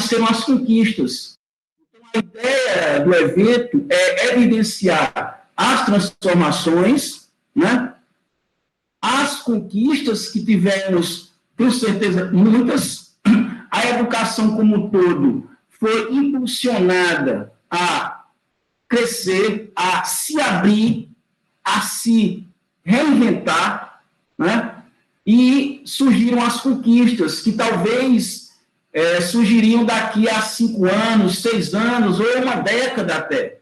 serão as conquistas. A ideia do evento é evidenciar as transformações, né? As conquistas que tivemos, tenho certeza, muitas. A educação como um todo foi impulsionada a crescer, a se abrir, a se reinventar, né? E surgiram as conquistas, que talvez surgiriam daqui a 5 anos, 6 anos, ou uma década até.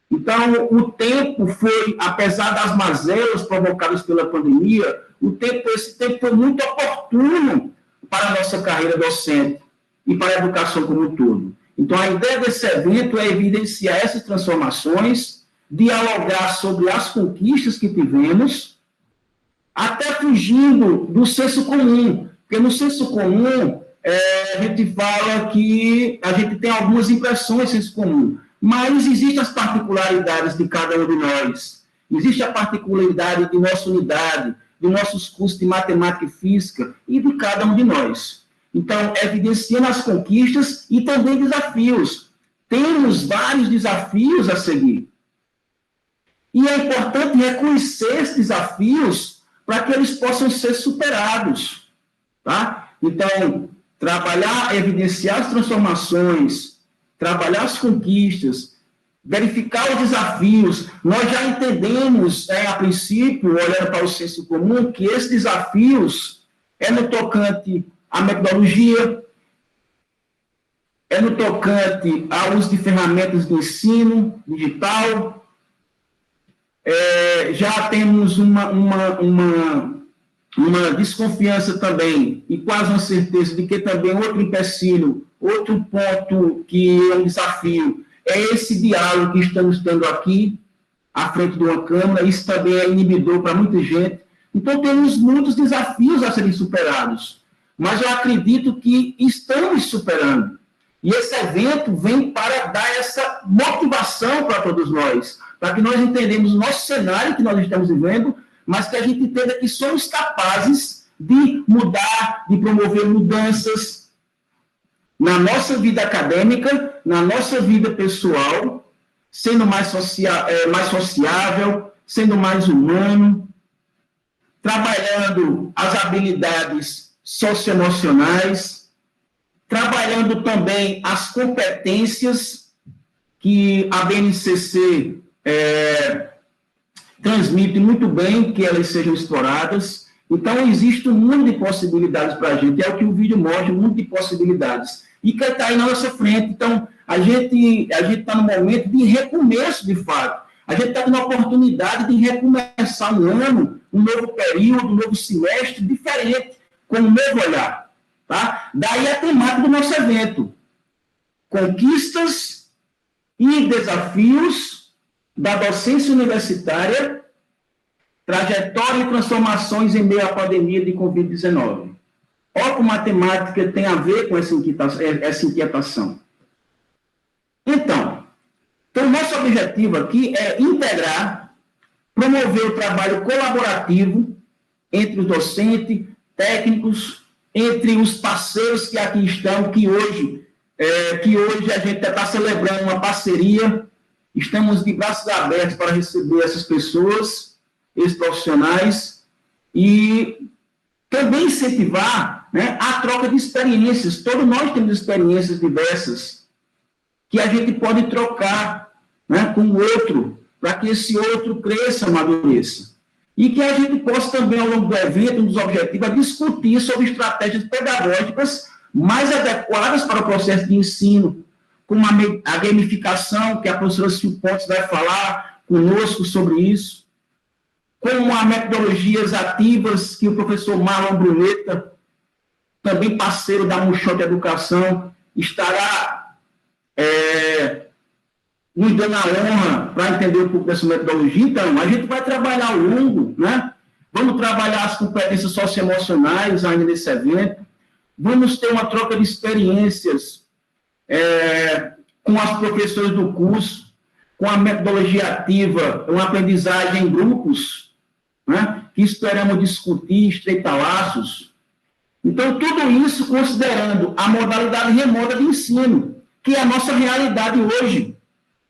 Então, o tempo foi, apesar das mazelas provocadas pela pandemia, esse tempo foi muito oportuno para a nossa carreira docente e para a educação como um todo. Então, a ideia desse evento é evidenciar essas transformações, dialogar sobre as conquistas que tivemos, até fugindo do senso comum, porque no senso comum a gente fala que a gente tem algumas impressões de senso comum, mas existem as particularidades de cada um de nós, existe a particularidade de nossa unidade, de nossos cursos de matemática e física e de cada um de nós. Então, evidenciando as conquistas e também desafios. Temos vários desafios a seguir. E é importante reconhecer esses desafios para que eles possam ser superados. Tá? Então, trabalhar, evidenciar as transformações, trabalhar as conquistas, verificar os desafios. Nós já entendemos, a princípio, olhando para o senso comum, que esses desafios no tocante à metodologia, no tocante ao uso de ferramentas de ensino digital. Já temos uma desconfiança também, e quase uma certeza de que também outro empecilho, outro ponto que é um desafio, é esse diálogo que estamos tendo aqui, à frente de uma Câmara. Isso também é inibidor para muita gente. Então, temos muitos desafios a serem superados, mas eu acredito que estamos superando. E esse evento vem para dar essa motivação para todos nós, para que nós entendamos o nosso cenário que nós estamos vivendo, mas que a gente entenda que somos capazes de mudar, de promover mudanças na nossa vida acadêmica, na nossa vida pessoal, sendo mais sociável, sendo mais humano, trabalhando as habilidades socioemocionais, trabalhando também as competências que a BNCC transmite muito bem, que elas sejam exploradas. Então, existe um mundo de possibilidades para a gente, é o que o vídeo mostra, um mundo de possibilidades. E que está aí na nossa frente. Então, a gente está no momento de recomeço, de fato. A gente está tendo a oportunidade de recomeçar um ano, um novo período, um novo semestre diferente, com um novo olhar. Tá? Daí a temática do nosso evento. Conquistas e desafios da docência universitária, trajetória e transformações em meio à pandemia de Covid-19. Olha como a temática tem a ver com essa inquietação. Então, nosso objetivo aqui é integrar, promover o trabalho colaborativo entre os docentes, técnicos, entre os parceiros que aqui estão, que hoje a gente está celebrando uma parceria. Estamos de braços abertos para receber essas pessoas, esses profissionais, e também incentivar, né, a troca de experiências. Todos nós temos experiências diversas que a gente pode trocar, né, com o outro, para que esse outro cresça, amadureça. E que a gente possa também, ao longo do evento, um dos objetivos é discutir sobre estratégias pedagógicas mais adequadas para o processo de ensino, como a gamificação, que a professora Sil Pontes vai falar conosco sobre isso, como as metodologias ativas, que o professor Marlon Bruneta, também parceiro da Muxote Educação, estará nos dando a honra para entender um pouco dessa metodologia. Então, a gente vai trabalhar ao longo, né? Vamos trabalhar as competências socioemocionais ainda nesse evento, vamos ter uma troca de experiências com as professoras do curso, com a metodologia ativa, uma aprendizagem em grupos, né, que esperamos discutir, estreitar laços, Então, tudo isso considerando a modalidade remota de ensino, que é a nossa realidade hoje.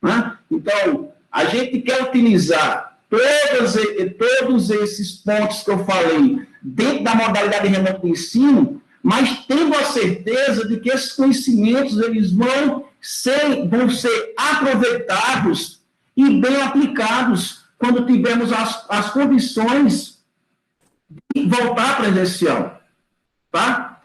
Né? Então, a gente quer utilizar todos esses pontos que eu falei dentro da modalidade remota de ensino, mas tendo a certeza de que esses conhecimentos eles vão ser aproveitados e bem aplicados quando tivermos as condições de voltar presencial. Tá?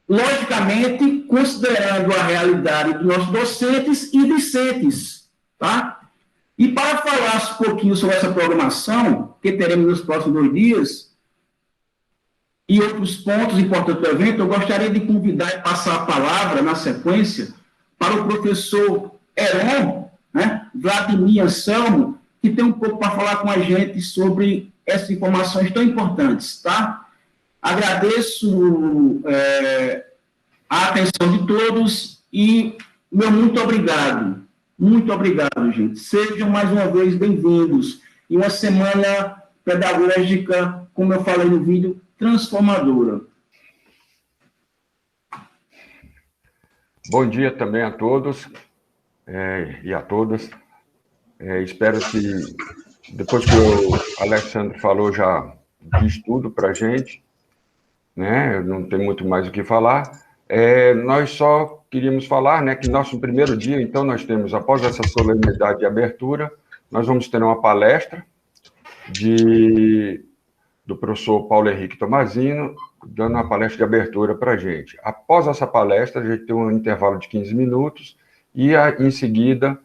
Logicamente, considerando a realidade dos nossos docentes e discentes. Tá? E para falar um pouquinho sobre essa programação, que teremos nos próximos 2 dias, e outros pontos importantes do evento, eu gostaria de convidar e passar a palavra, na sequência, para o professor Heron, né, Vladimir Anselmo, que tem um pouco para falar com a gente sobre essas informações tão importantes. Tá? Agradeço a atenção de todos e meu muito obrigado. Muito obrigado, gente. Sejam mais uma vez bem-vindos. E uma semana pedagógica, como eu falei no vídeo, transformadora. Bom dia também a todos e a todas. Espero que, depois que o Alexandre falou, já diz tudo para a gente, né? Não tem muito mais o que falar. Nós só queríamos falar, né, que nosso primeiro dia, então, nós temos, após essa solenidade de abertura, nós vamos ter uma palestra do professor Paulo Henrique Tomazino, dando uma palestra de abertura para a gente. Após essa palestra, a gente tem um intervalo de 15 minutos e, em seguida,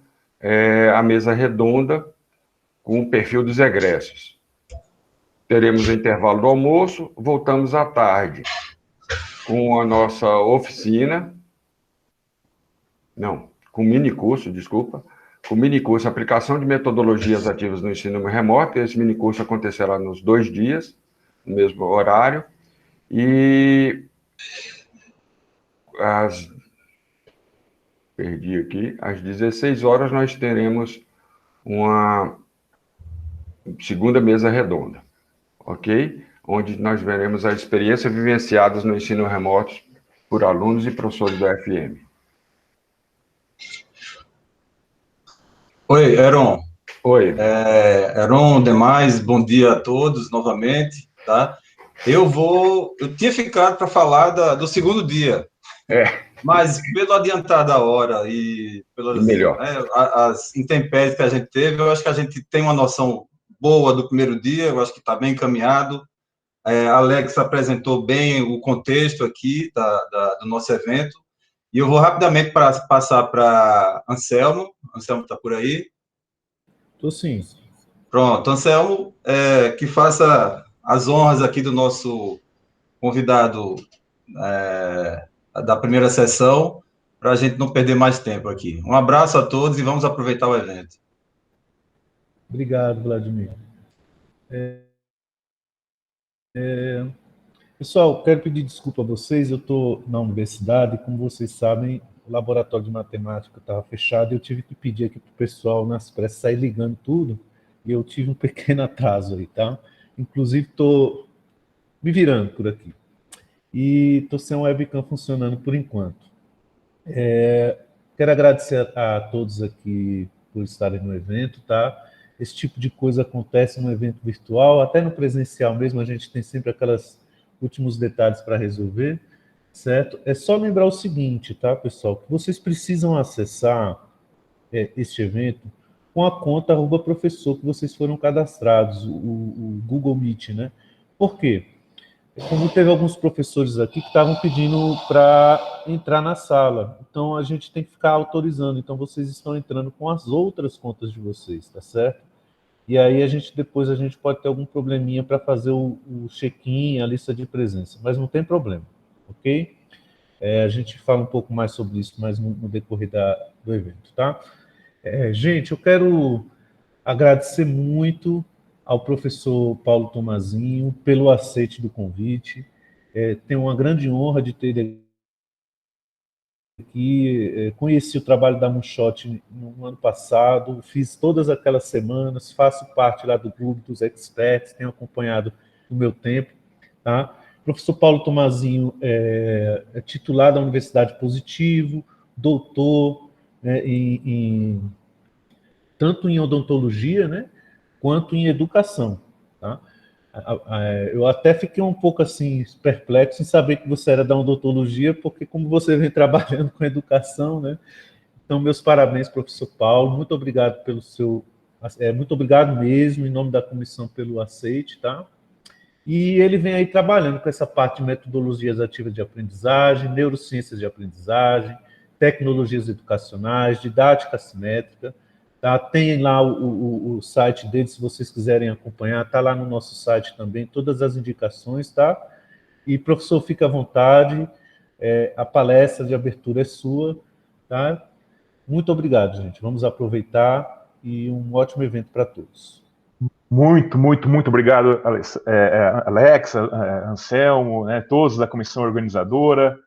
a mesa redonda com o perfil dos egressos. Teremos o intervalo do almoço, voltamos à tarde com a nossa oficina, com minicurso, desculpa, com minicurso Aplicação de Metodologias Ativas no Ensino Remoto. Esse minicurso acontecerá nos 2 dias, no mesmo horário, e às 16 horas nós teremos uma segunda mesa redonda, ok? Onde nós veremos as experiências vivenciadas no ensino remoto por alunos e professores da FM. Oi, Heron. Oi. Heron, demais, bom dia a todos novamente, tá? Eu tinha ficado para falar do segundo dia, mas pelo adiantar da hora e pelas as intempéries que a gente teve, eu acho que a gente tem uma noção boa do primeiro dia, eu acho que está bem encaminhado. Alex apresentou bem o contexto aqui do nosso evento, e eu vou rapidamente passar para Anselmo. Anselmo está por aí? Estou sim. Pronto, Anselmo, que faça as honras aqui do nosso convidado da primeira sessão, para a gente não perder mais tempo aqui. Um abraço a todos e vamos aproveitar o evento. Obrigado, Vladimir. Pessoal, quero pedir desculpa a vocês, eu estou na universidade, como vocês sabem, o laboratório de matemática estava fechado e eu tive que pedir aqui para o pessoal, nas pressas, sair ligando tudo, e eu tive um pequeno atraso aí, tá? Inclusive, estou me virando por aqui. E estou sem a webcam funcionando por enquanto. Quero agradecer a todos aqui por estarem no evento, tá? Esse tipo de coisa acontece no evento virtual, até no presencial mesmo, a gente tem sempre aqueles últimos detalhes para resolver, certo? É só lembrar o seguinte, tá, pessoal? Que vocês precisam acessar este evento com a conta @professor que vocês foram cadastrados, o Google Meet, né? Por quê? Como teve alguns professores aqui que estavam pedindo para entrar na sala, então a gente tem que ficar autorizando, então vocês estão entrando com as outras contas de vocês, tá certo? E aí depois a gente pode ter algum probleminha para fazer o check-in, a lista de presença, mas não tem problema, ok? A gente fala um pouco mais sobre isso mais no decorrer do evento, tá? Gente, eu quero agradecer muito ao professor Paulo Tomazinho pelo aceite do convite. Tenho uma grande honra de ter ele aqui. Conheci o trabalho da Moonshot no ano passado, fiz todas aquelas semanas, faço parte lá do grupo dos experts, tenho acompanhado o meu tempo, tá? Professor Paulo Tomazinho é titular da Universidade Positivo, doutor, né, tanto em odontologia, né, quanto em educação. Tá? Eu até fiquei um pouco assim perplexo em saber que você era da odontologia, porque como você vem trabalhando com educação, né? Então, meus parabéns, professor Paulo. Muito obrigado pelo seu, muito obrigado mesmo, em nome da comissão, pelo aceite, tá? E ele vem aí trabalhando com essa parte de metodologias ativas de aprendizagem, neurociências de aprendizagem, tecnologias educacionais, didática assimétrica. Tá? Tem lá o site dele, se vocês quiserem acompanhar, está lá no nosso site também, todas as indicações, tá? E, professor, fica à vontade, a palestra de abertura é sua, tá? Muito obrigado, gente. Vamos aproveitar e um ótimo evento para todos. Muito, muito, muito obrigado, Alexa, Anselmo, né, todos da comissão organizadora,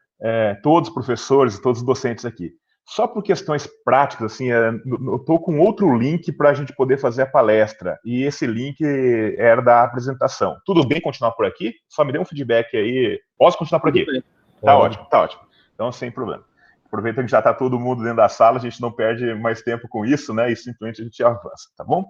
todos os professores e todos os docentes aqui. Só por questões práticas, assim, eu estou com outro link para a gente poder fazer a palestra, e esse link era da apresentação. Tudo bem continuar por aqui? Só me dê um feedback aí. Posso continuar por aqui? Tá ótimo, tá ótimo. Então, sem problema. Aproveitando que já está todo mundo dentro da sala, a gente não perde mais tempo com isso, né? E simplesmente a gente avança, tá bom?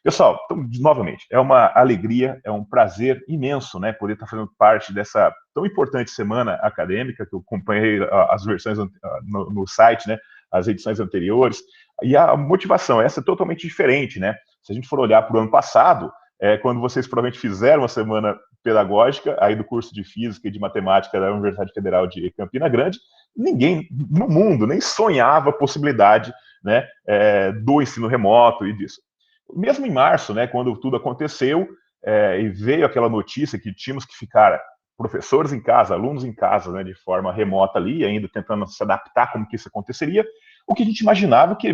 Pessoal, então, novamente, é uma alegria, é um prazer imenso, né? Poder estar fazendo parte dessa tão importante semana acadêmica, que eu acompanhei as versões no site, né? As edições anteriores. E a motivação, essa é totalmente diferente, né? Se a gente for olhar para o ano passado, quando vocês provavelmente fizeram uma semana pedagógica, aí do curso de Física e de Matemática da Universidade Federal de Campina Grande, ninguém no mundo nem sonhava a possibilidade, né, do ensino remoto e disso. Mesmo em março, né, quando tudo aconteceu, e veio aquela notícia que tínhamos que ficar professores em casa, alunos em casa, né, de forma remota ali, ainda tentando se adaptar como que isso aconteceria, o que a gente imaginava que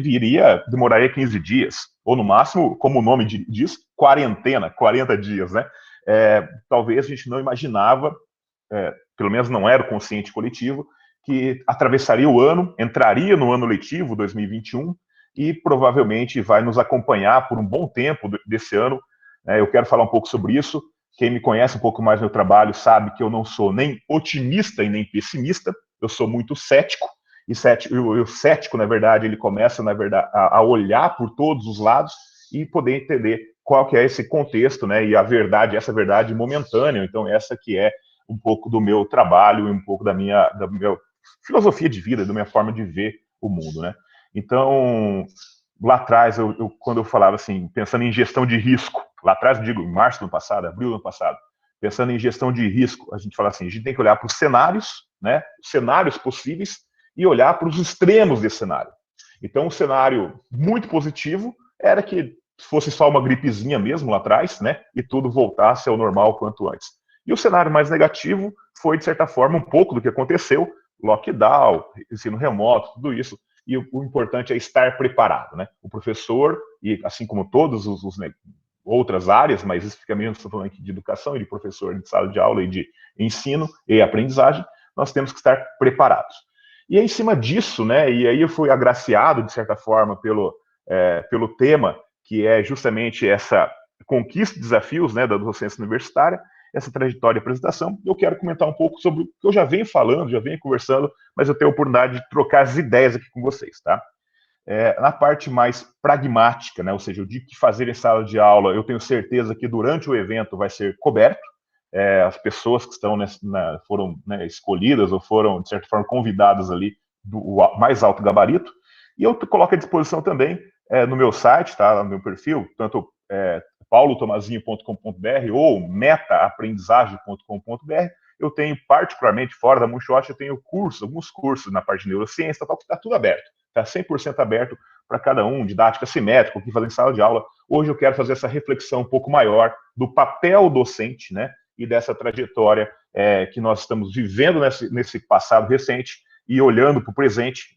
demoraria 15 dias, ou no máximo, como o nome diz, quarentena, 40 dias, né? Talvez a gente não imaginava, pelo menos não era o consciente coletivo, que atravessaria o ano, entraria no ano letivo 2021 e provavelmente vai nos acompanhar por um bom tempo desse ano. Eu quero falar um pouco sobre isso. Quem me conhece um pouco mais do meu trabalho sabe que eu não sou nem otimista e nem pessimista, eu sou muito cético, e o cético, na verdade, ele começa, na verdade, a olhar por todos os lados e poder entender qual que é esse contexto, né, e a verdade, essa verdade momentânea. Então, essa que é um pouco do meu trabalho e um pouco da minha filosofia de vida, da minha forma de ver o mundo, né. Então, lá atrás, quando eu falava assim, pensando em gestão de risco, lá atrás, digo, em março do ano passado, abril do ano passado, pensando em gestão de risco, a gente fala assim, a gente tem que olhar para os cenários, né, os cenários possíveis, e olhar para os extremos desse cenário. Então, um cenário muito positivo era que fosse só uma gripezinha mesmo lá atrás, né, e tudo voltasse ao normal quanto antes. E o cenário mais negativo foi, de certa forma, um pouco do que aconteceu, lockdown, ensino remoto, tudo isso. E o importante é estar preparado, né? O professor, e assim como todas outras áreas, mas especificamente estou falando aqui de educação e de professor de sala de aula e de ensino e aprendizagem, nós temos que estar preparados. E é em cima disso, né, e aí eu fui agraciado, de certa forma, pelo tema, que é justamente essa conquista de desafios, né, da docência universitária, essa trajetória de apresentação. Eu quero comentar um pouco sobre o que eu já venho falando, já venho conversando, mas eu tenho a oportunidade de trocar as ideias aqui com vocês, tá? Na parte mais pragmática, né, ou seja, o de que fazer em sala de aula, eu tenho certeza que durante o evento vai ser coberto, as pessoas que estão foram, né, escolhidas ou foram, de certa forma, convidadas ali do mais alto gabarito, e eu coloco à disposição também no meu site, tá, no meu perfil, tanto paulotomazinho.com.br ou metaaprendizagem.com.br, eu tenho particularmente, fora da Moonshot, eu tenho alguns cursos na parte de neurociência, que está tudo aberto, está 100% aberto para cada um, didática simétrica, o que fazer em sala de aula. Hoje eu quero fazer essa reflexão um pouco maior do papel docente, né, e dessa trajetória que nós estamos vivendo nesse passado recente e olhando para o presente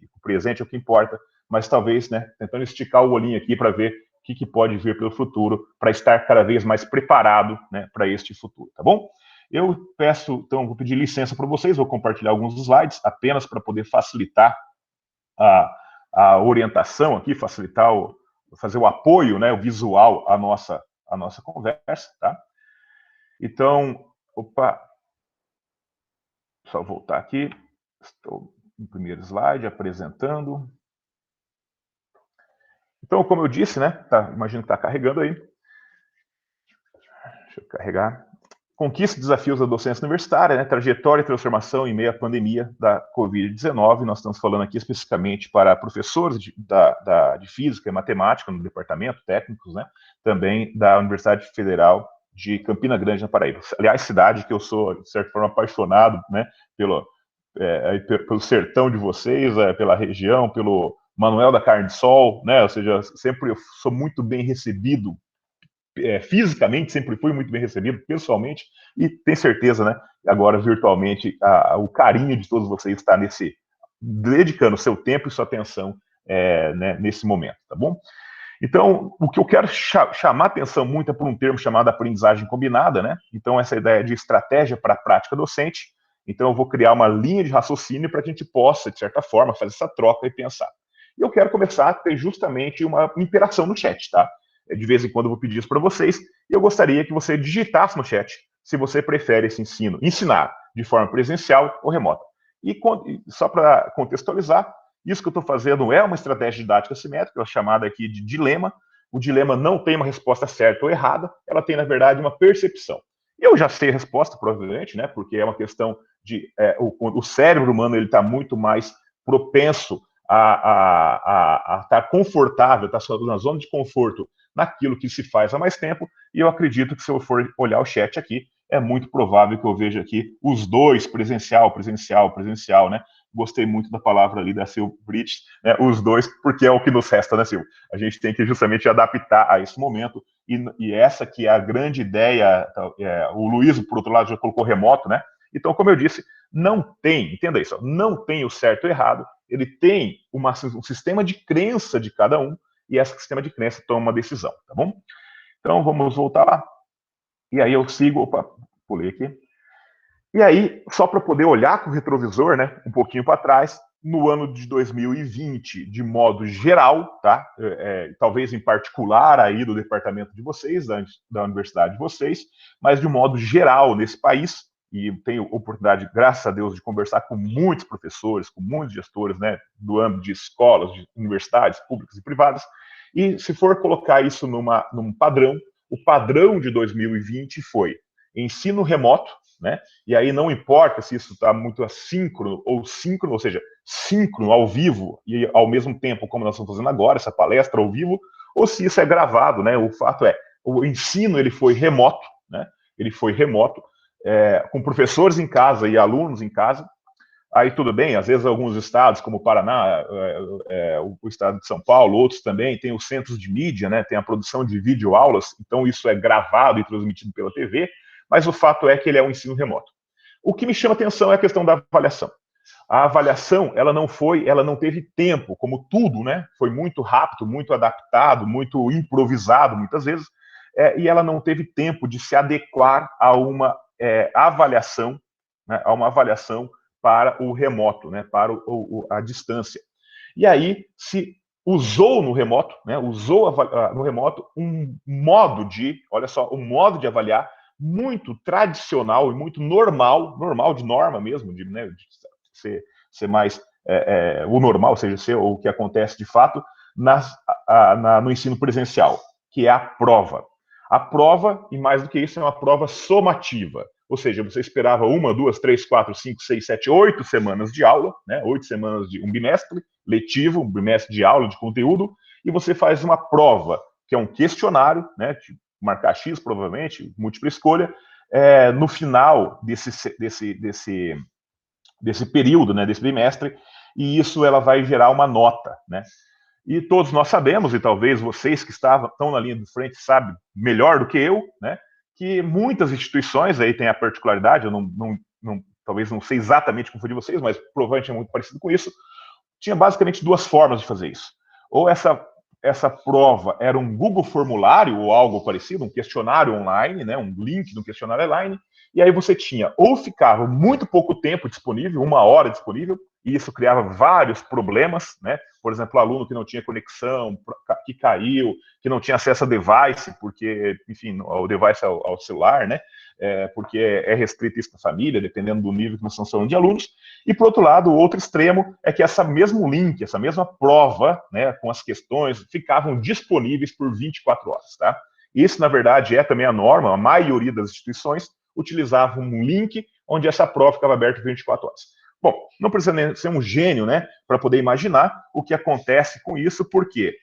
é o que importa, mas talvez, né, tentando esticar o olhinho aqui para ver o que pode vir pelo futuro, para estar cada vez mais preparado, né, para este futuro, tá bom? Eu peço, então, vou pedir licença para vocês, vou compartilhar alguns slides, apenas para poder facilitar a orientação aqui, facilitar, fazer o apoio, né, o visual à nossa conversa, tá? Então, só voltar aqui. Estou no primeiro slide, apresentando. Então, como eu disse, né? Imagino que está carregando aí. Deixa eu carregar. Conquista e desafios da docência universitária, né? Trajetória e transformação em meio à pandemia da Covid-19. Nós estamos falando aqui especificamente para professores de física e matemática no departamento, técnicos, né? Também da Universidade Federal de Campina Grande, na Paraíba. Aliás, cidade que eu sou, de certa forma, apaixonado, né? Pelo sertão de vocês, pela região, pelo Manuel da Carne de Sol, né? Ou seja, sempre eu sou muito bem recebido fisicamente, sempre fui muito bem recebido, pessoalmente, e tenho certeza, né, agora virtualmente, o carinho de todos vocês está dedicando seu tempo e sua atenção né, nesse momento, tá bom? Então, o que eu quero chamar atenção muito é por um termo chamado aprendizagem combinada, né? Então, essa ideia de estratégia para a prática docente. Então, eu vou criar uma linha de raciocínio para que a gente possa, de certa forma, fazer essa troca e pensar. E eu quero começar a ter justamente uma interação no chat, tá? De vez em quando eu vou pedir isso para vocês, e eu gostaria que você digitasse no chat se você prefere esse ensinar de forma presencial ou remota. E só para contextualizar, isso que eu estou fazendo é uma estratégia didática simétrica, chamada aqui de dilema. O dilema não tem uma resposta certa ou errada, ela tem, na verdade, uma percepção. Eu já sei a resposta, provavelmente, né, porque é uma questão de... o cérebro humano está muito mais propenso a estar confortável, estar na zona de conforto naquilo que se faz há mais tempo, e eu acredito que se eu for olhar o chat aqui, é muito provável que eu veja aqui os dois, presencial, né? Gostei muito da palavra ali da Sil Bridge, né? Os dois, porque é o que nos resta, né, Sil? A gente tem que justamente adaptar a esse momento, e essa que é a grande ideia, o Luiz, por outro lado, já colocou remoto, né? Então, como eu disse, não tem, entenda isso, não tem o certo e o errado, ele tem um sistema de crença de cada um, e esse sistema de crença toma uma decisão, tá bom? Então, vamos voltar lá. E aí eu sigo, opa, pulei aqui. E aí, só para poder olhar com o retrovisor, né, um pouquinho para trás, no ano de 2020, de modo geral, tá? Talvez em particular aí do departamento de vocês, da universidade de vocês, mas de modo geral nesse país, e tenho oportunidade, graças a Deus, de conversar com muitos professores, com muitos gestores, né, do âmbito de escolas, de universidades públicas e privadas, e se for colocar isso num padrão, o padrão de 2020 foi ensino remoto, né, e aí não importa se isso está muito assíncrono ou síncrono, ou seja, síncrono ao vivo e ao mesmo tempo, como nós estamos fazendo agora, essa palestra ao vivo, ou se isso é gravado, né, o fato é, o ensino ele foi remoto, né, ele foi remoto, com professores em casa e alunos em casa. Aí tudo bem, às vezes alguns estados, como o Paraná, o estado de São Paulo, outros também, tem os centros de mídia, né, tem a produção de videoaulas, então isso é gravado e transmitido pela TV, mas o fato é que ele é um ensino remoto. O que me chama atenção é a questão da avaliação. A avaliação, ela não teve tempo, como tudo, né, foi muito rápido, muito adaptado, muito improvisado, muitas vezes, e ela não teve tempo de se adequar a uma avaliação, né, a uma avaliação para o remoto, né, para a distância. E aí se usou no remoto, né, no remoto um modo de, olha só, um modo de avaliar muito tradicional e muito normal de norma mesmo, de ser mais o normal, ou seja, ser o que acontece de fato no ensino presencial, que é a prova. A prova, e mais do que isso, é uma prova somativa. Ou seja, você esperava 1, 2, 3, 4, 5, 6, 7, 8 semanas de aula, né? 8 semanas de um bimestre letivo, um bimestre de aula, de conteúdo, e você faz uma prova, que é um questionário, né? De marcar X, provavelmente, múltipla escolha, no final desse período, né? Desse bimestre, e isso ela vai gerar uma nota, né? E todos nós sabemos, e talvez vocês que estão na linha de frente sabem melhor do que eu, né, que muitas instituições, aí tem a particularidade, eu talvez não sei exatamente como foi de vocês, mas provavelmente é muito parecido com isso, tinha basicamente duas formas de fazer isso. Ou essa prova era um Google formulário ou algo parecido, um questionário online, né, um link do questionário online, e aí você tinha, ou ficava muito pouco tempo disponível, 1 hora disponível, e isso criava vários problemas, né? Por exemplo, o aluno que não tinha conexão, que caiu, que não tinha acesso a device, porque, enfim, o device ao celular, né? Porque é restrito isso na família, dependendo do nível que nós estamos falando de alunos. E, por outro lado, o outro extremo é que essa mesmo link, essa mesma prova, né, com as questões, ficavam disponíveis por 24 horas, tá? Isso, na verdade, é também a norma, a maioria das instituições utilizava um link onde essa prova ficava aberta por 24 horas. Bom, não precisa nem ser um gênio, né, para poder imaginar o que acontece com isso, porque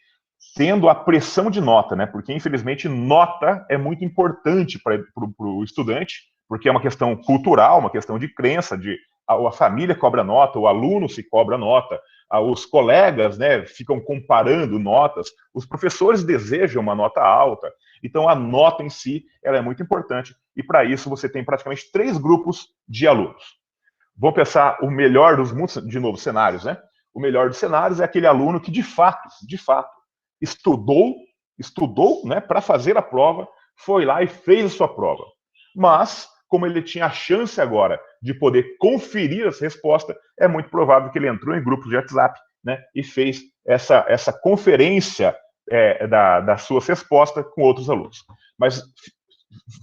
tendo a pressão de nota, né, porque infelizmente nota é muito importante para o estudante, porque é uma questão cultural, uma questão de crença, a família cobra nota, o aluno se cobra nota, os colegas, né, ficam comparando notas, os professores desejam uma nota alta, então a nota em si ela é muito importante, e para isso você tem praticamente 3 grupos de alunos. Vamos pensar o melhor dos mundos, de novo, cenários, né? O melhor dos cenários é aquele aluno que de fato, estudou, né, para fazer a prova, foi lá e fez a sua prova. Mas, como ele tinha a chance agora de poder conferir essa resposta, é muito provável que ele entrou em grupos de WhatsApp, né, e fez essa conferência das suas respostas com outros alunos. Mas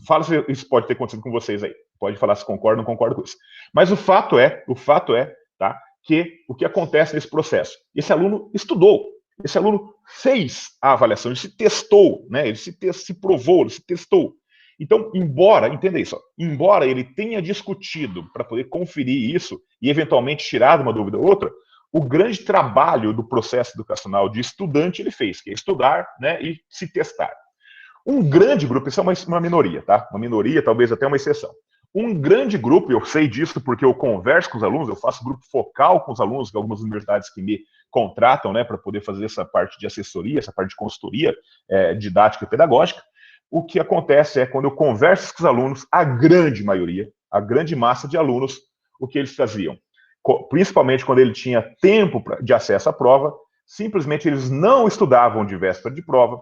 fala se isso pode ter acontecido com vocês aí. Pode falar se concorda ou não concorda com isso. Mas o fato é, tá, que o que acontece nesse processo? Esse aluno estudou, esse aluno fez a avaliação, ele se testou, né? Ele se provou, ele se testou. Então, entenda isso, embora ele tenha discutido para poder conferir isso e eventualmente tirar uma dúvida ou outra, o grande trabalho do processo educacional de estudante ele fez, que é estudar, né, e se testar. Um grande grupo, isso é uma minoria, tá? Uma minoria, talvez até uma exceção. Um grande grupo, eu sei disso porque eu converso com os alunos, eu faço grupo focal com os alunos de algumas universidades que me contratam, né, para poder fazer essa parte de assessoria, essa parte de consultoria didática e pedagógica. O que acontece é, quando eu converso com os alunos, a grande maioria, a grande massa de alunos, o que eles faziam? Principalmente quando ele tinha tempo de acesso à prova, simplesmente eles não estudavam de véspera de prova,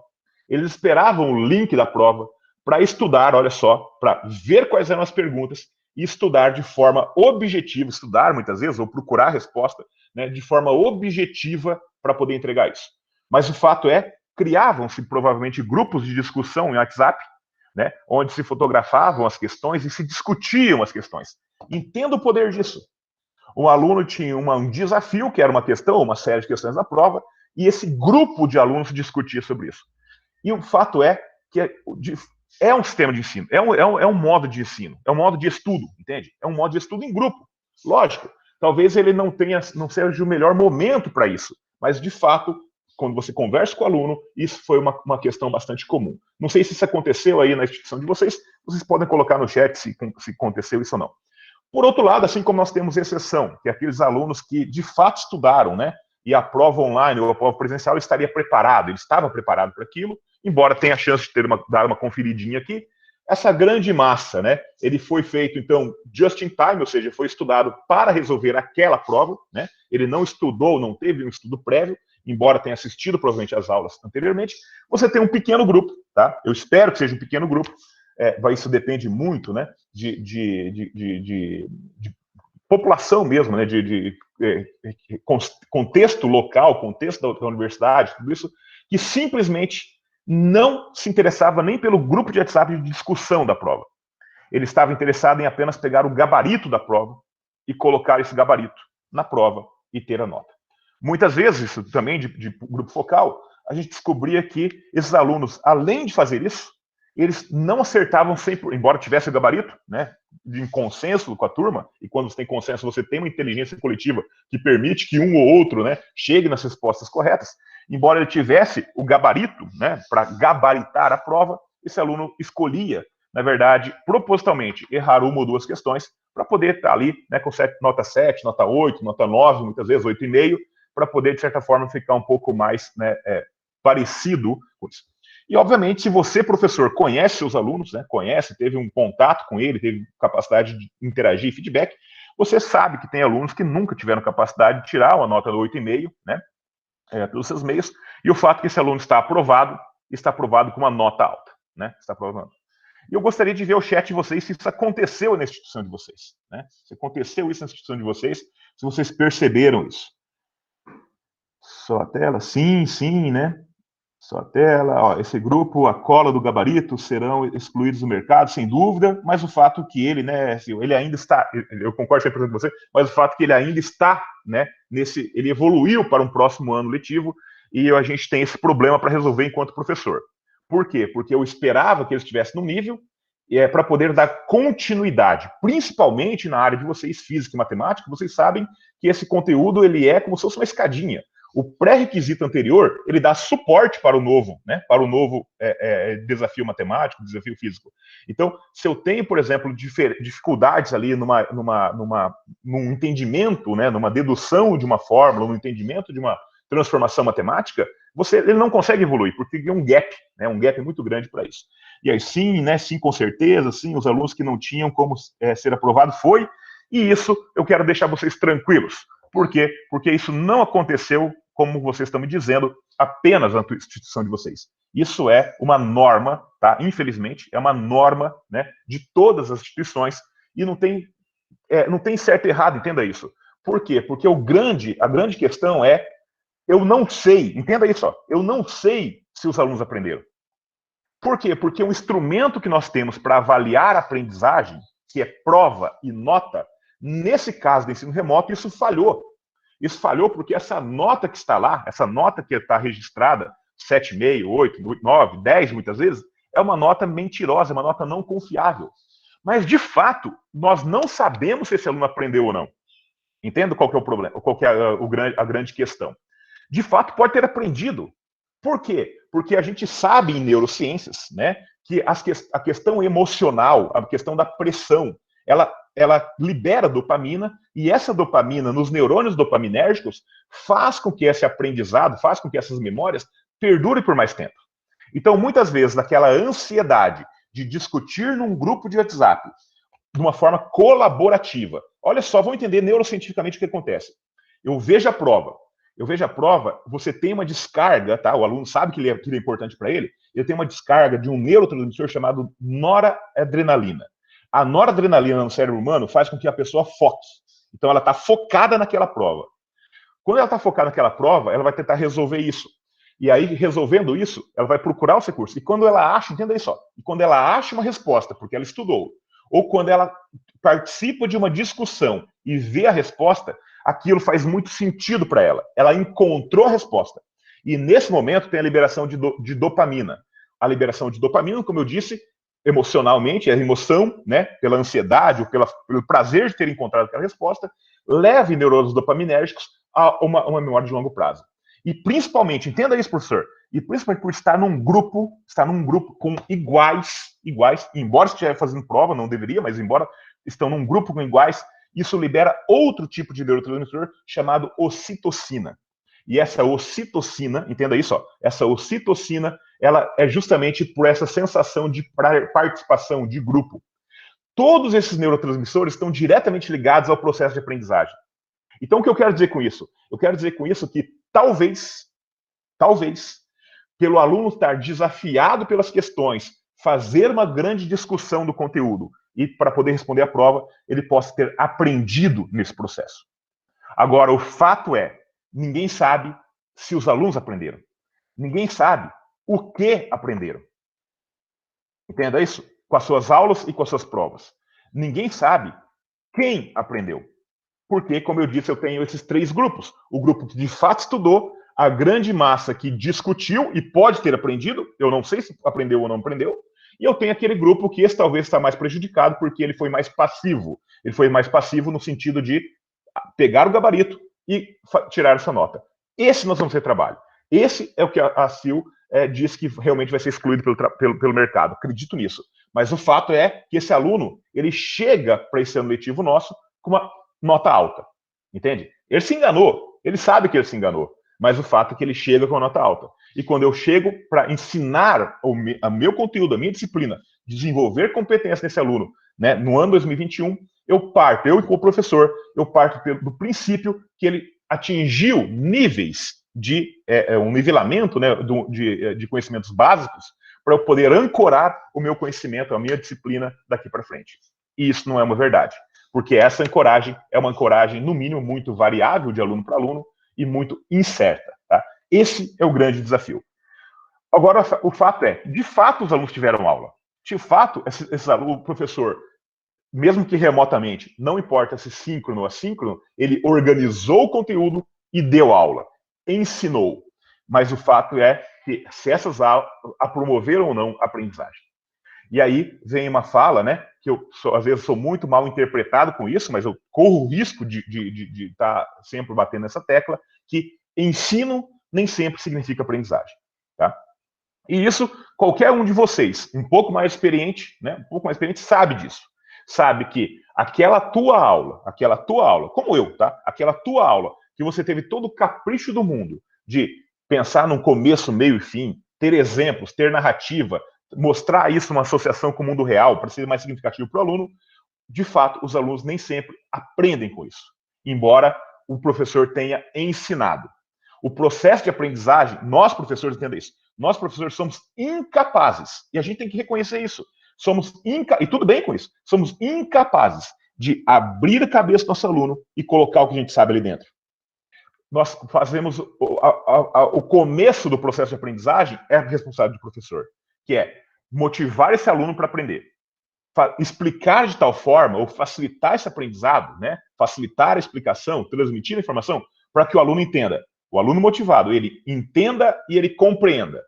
eles esperavam o link da prova para estudar, olha só, para ver quais eram as perguntas e estudar de forma objetiva, estudar muitas vezes, ou procurar a resposta, né, de forma objetiva para poder entregar isso. Mas o fato é, criavam-se provavelmente grupos de discussão em WhatsApp, né, onde se fotografavam as questões e se discutiam as questões. Entenda o poder disso. Um aluno tinha um desafio, que era uma questão, uma série de questões da prova, e esse grupo de alunos discutia sobre isso. E o fato é que é um sistema de ensino, é um modo de ensino, é um modo de estudo, entende? É um modo de estudo em grupo. Lógico, talvez ele não seja o melhor momento para isso, mas, de fato, quando você conversa com o aluno, isso foi uma questão bastante comum. Não sei se isso aconteceu aí na instituição de vocês podem colocar no chat se aconteceu isso ou não. Por outro lado, assim como nós temos exceção, que é aqueles alunos que, de fato, estudaram, né? E a prova online ou a prova presencial estaria preparado, ele estava preparado para aquilo, embora tenha a chance de dar uma conferidinha aqui. Essa grande massa, né? Ele foi feito, então, just in time, ou seja, foi estudado para resolver aquela prova, né? Ele não estudou, não teve um estudo prévio, embora tenha assistido provavelmente às aulas anteriormente. Você tem um pequeno grupo, tá? Eu espero que seja um pequeno grupo. Isso depende muito, né? De população mesmo, né? De contexto local, contexto da universidade, tudo isso, que simplesmente não se interessava nem pelo grupo de WhatsApp de discussão da prova. Ele estava interessado em apenas pegar o gabarito da prova e colocar esse gabarito na prova e ter a nota. Muitas vezes, isso também de grupo focal, a gente descobria que esses alunos, além de fazer isso, eles não acertavam sempre, embora tivesse o gabarito, né, em consenso com a turma, e quando você tem consenso, você tem uma inteligência coletiva que permite que um ou outro, né, chegue nas respostas corretas. Embora ele tivesse o gabarito, né, para gabaritar a prova, esse aluno escolhia, na verdade, propositalmente, errar uma ou duas questões para poder estar ali, né, com nota 7, nota 8, nota 9, muitas vezes 8,5, para poder, de certa forma, ficar um pouco mais, né, parecido com isso. E, obviamente, se você, professor, conhece seus alunos, né, teve um contato com ele, teve capacidade de interagir e feedback, você sabe que tem alunos que nunca tiveram capacidade de tirar uma nota 8,5, né, pelos seus meios, e o fato que esse aluno está aprovado com uma nota alta, né, está aprovado. E eu gostaria de ver o chat de vocês se isso aconteceu na instituição de vocês, né, se aconteceu isso na instituição de vocês, se vocês perceberam isso. Só a tela? Sim, sim, né? Só a tela. Ó, esse grupo, a cola do gabarito, serão excluídos do mercado, sem dúvida, mas o fato que ele, né, ele ainda está, eu concordo 100% com você, mas o fato que ele ainda está, né, ele evoluiu para um próximo ano letivo, e a gente tem esse problema para resolver enquanto professor. Por quê? Porque eu esperava que ele estivesse no nível, para poder dar continuidade, principalmente na área de vocês, física e matemática. Vocês sabem que esse conteúdo ele é como se fosse uma escadinha. O pré-requisito anterior, ele dá suporte para o novo, né? Para o novo desafio matemático, desafio físico. Então, se eu tenho, por exemplo, dificuldades ali num entendimento, né? Numa dedução de uma fórmula, num entendimento de uma transformação matemática, ele não consegue evoluir, porque tem um gap, né? Um gap muito grande para isso. E aí, sim, né? Sim, com certeza, sim, os alunos que não tinham como ser aprovado foi, e isso eu quero deixar vocês tranquilos. Por quê? Porque isso não aconteceu, como vocês estão me dizendo, apenas na instituição de vocês. Isso é uma norma, tá? Infelizmente, é uma norma, né, de todas as instituições, e não tem certo e errado, entenda isso. Por quê? Porque a grande questão é, eu não sei, entenda isso, ó, eu não sei se os alunos aprenderam. Por quê? Porque o instrumento que nós temos para avaliar a aprendizagem, que é prova e nota, nesse caso do ensino remoto, isso falhou. Isso falhou porque essa nota que está lá, essa nota que está registrada, 7,5, 8, 9, 10 muitas vezes, é uma nota mentirosa, é uma nota não confiável. Mas, de fato, nós não sabemos se esse aluno aprendeu ou não. Entendo qual que é o problema, qual que é a grande questão. De fato, pode ter aprendido. Por quê? Porque a gente sabe em neurociências, né, que a questão emocional, a questão da pressão, ela libera dopamina, e essa dopamina nos neurônios dopaminérgicos faz com que esse aprendizado, faz com que essas memórias perdurem por mais tempo. Então, muitas vezes, naquela ansiedade de discutir num grupo de WhatsApp, de uma forma colaborativa, olha só, vamos entender neurocientificamente o que acontece. Eu vejo a prova, você tem uma descarga, tá? O aluno sabe que aquilo é importante para ele tem uma descarga de um neurotransmissor chamado noradrenalina. A noradrenalina no cérebro humano faz com que a pessoa foque. Então, ela está focada naquela prova. Quando ela está focada naquela prova, ela vai tentar resolver isso. E aí, resolvendo isso, ela vai procurar os recursos. E quando ela acha, entenda isso, ó, e quando ela acha uma resposta, porque ela estudou, ou quando ela participa de uma discussão e vê a resposta, aquilo faz muito sentido para ela. Ela encontrou a resposta. E nesse momento tem a liberação de dopamina. A liberação de dopamina, como eu disse, emocionalmente, a emoção, né, pela ansiedade ou pelo prazer de ter encontrado aquela resposta, leva neurônios dopaminérgicos a uma memória de longo prazo. E principalmente, entenda isso, professor, e principalmente por estar num grupo com iguais, embora estiver fazendo prova, não deveria, mas embora estão num grupo com iguais, isso libera outro tipo de neurotransmissor chamado ocitocina. E essa ocitocina, entenda isso, ó, essa ocitocina, ela é justamente por essa sensação de participação, de grupo. Todos esses neurotransmissores estão diretamente ligados ao processo de aprendizagem. Então, o que eu quero dizer com isso? Eu quero dizer com isso que talvez, pelo aluno estar desafiado pelas questões, fazer uma grande discussão do conteúdo e para poder responder a prova, ele possa ter aprendido nesse processo. Agora, o fato é, ninguém sabe se os alunos aprenderam. Ninguém sabe o que aprenderam. Entenda isso? Com as suas aulas e com as suas provas. Ninguém sabe quem aprendeu. Porque, como eu disse, eu tenho esses 3 grupos. O grupo que de fato estudou, a grande massa que discutiu e pode ter aprendido, eu não sei se aprendeu ou não aprendeu, e eu tenho aquele grupo que esse talvez está mais prejudicado porque ele foi mais passivo. Ele foi mais passivo no sentido de pegar o gabarito e tirar essa nota. Esse nós vamos ter trabalho. Esse é o que a CIL diz que realmente vai ser excluído pelo mercado. Acredito nisso. Mas o fato é que esse aluno, ele chega para esse ano letivo nosso com uma nota alta. Entende? Ele se enganou. Ele sabe que ele se enganou. Mas o fato é que ele chega com a nota alta. E quando eu chego para ensinar o meu conteúdo, a minha disciplina, desenvolver competência nesse aluno, né, no ano 2021, eu e com o professor, eu parto do princípio que ele atingiu níveis de um nivelamento, né, de conhecimentos básicos para eu poder ancorar o meu conhecimento, a minha disciplina daqui para frente. E isso não é uma verdade, porque essa ancoragem é uma ancoragem, no mínimo, muito variável de aluno para aluno e muito incerta. Tá? Esse é o grande desafio. Agora, o fato é, de fato, os alunos tiveram aula. De fato, esses alunos, o professor, mesmo que remotamente, não importa se síncrono ou assíncrono, ele organizou o conteúdo e deu aula, ensinou. Mas o fato é que se essas aulas promoveram ou não a aprendizagem. E aí vem uma fala, né, que eu às vezes sou muito mal interpretado com isso, mas eu corro o risco de estar sempre batendo nessa tecla, que ensino nem sempre significa aprendizagem. Tá? E isso, qualquer um de vocês, um pouco mais experiente, né, sabe disso. Sabe que aquela tua aula, como eu, tá? Aquela tua aula, que você teve todo o capricho do mundo de pensar num começo, meio e fim, ter exemplos, ter narrativa, mostrar isso numa associação com o mundo real, para ser mais significativo para o aluno, de fato, os alunos nem sempre aprendem com isso, embora o professor tenha ensinado. O processo de aprendizagem, nós professores, entenda isso, nós professores somos incapazes, e a gente tem que reconhecer isso, e tudo bem com isso, somos incapazes de abrir a cabeça do nosso aluno e colocar o que a gente sabe ali dentro. Nós fazemos o começo do processo de aprendizagem é a responsabilidade do professor, que é motivar esse aluno para aprender. Explicar de tal forma, ou facilitar esse aprendizado, né? Facilitar a explicação, transmitir a informação, para que o aluno entenda. O aluno motivado, ele entenda e ele compreenda.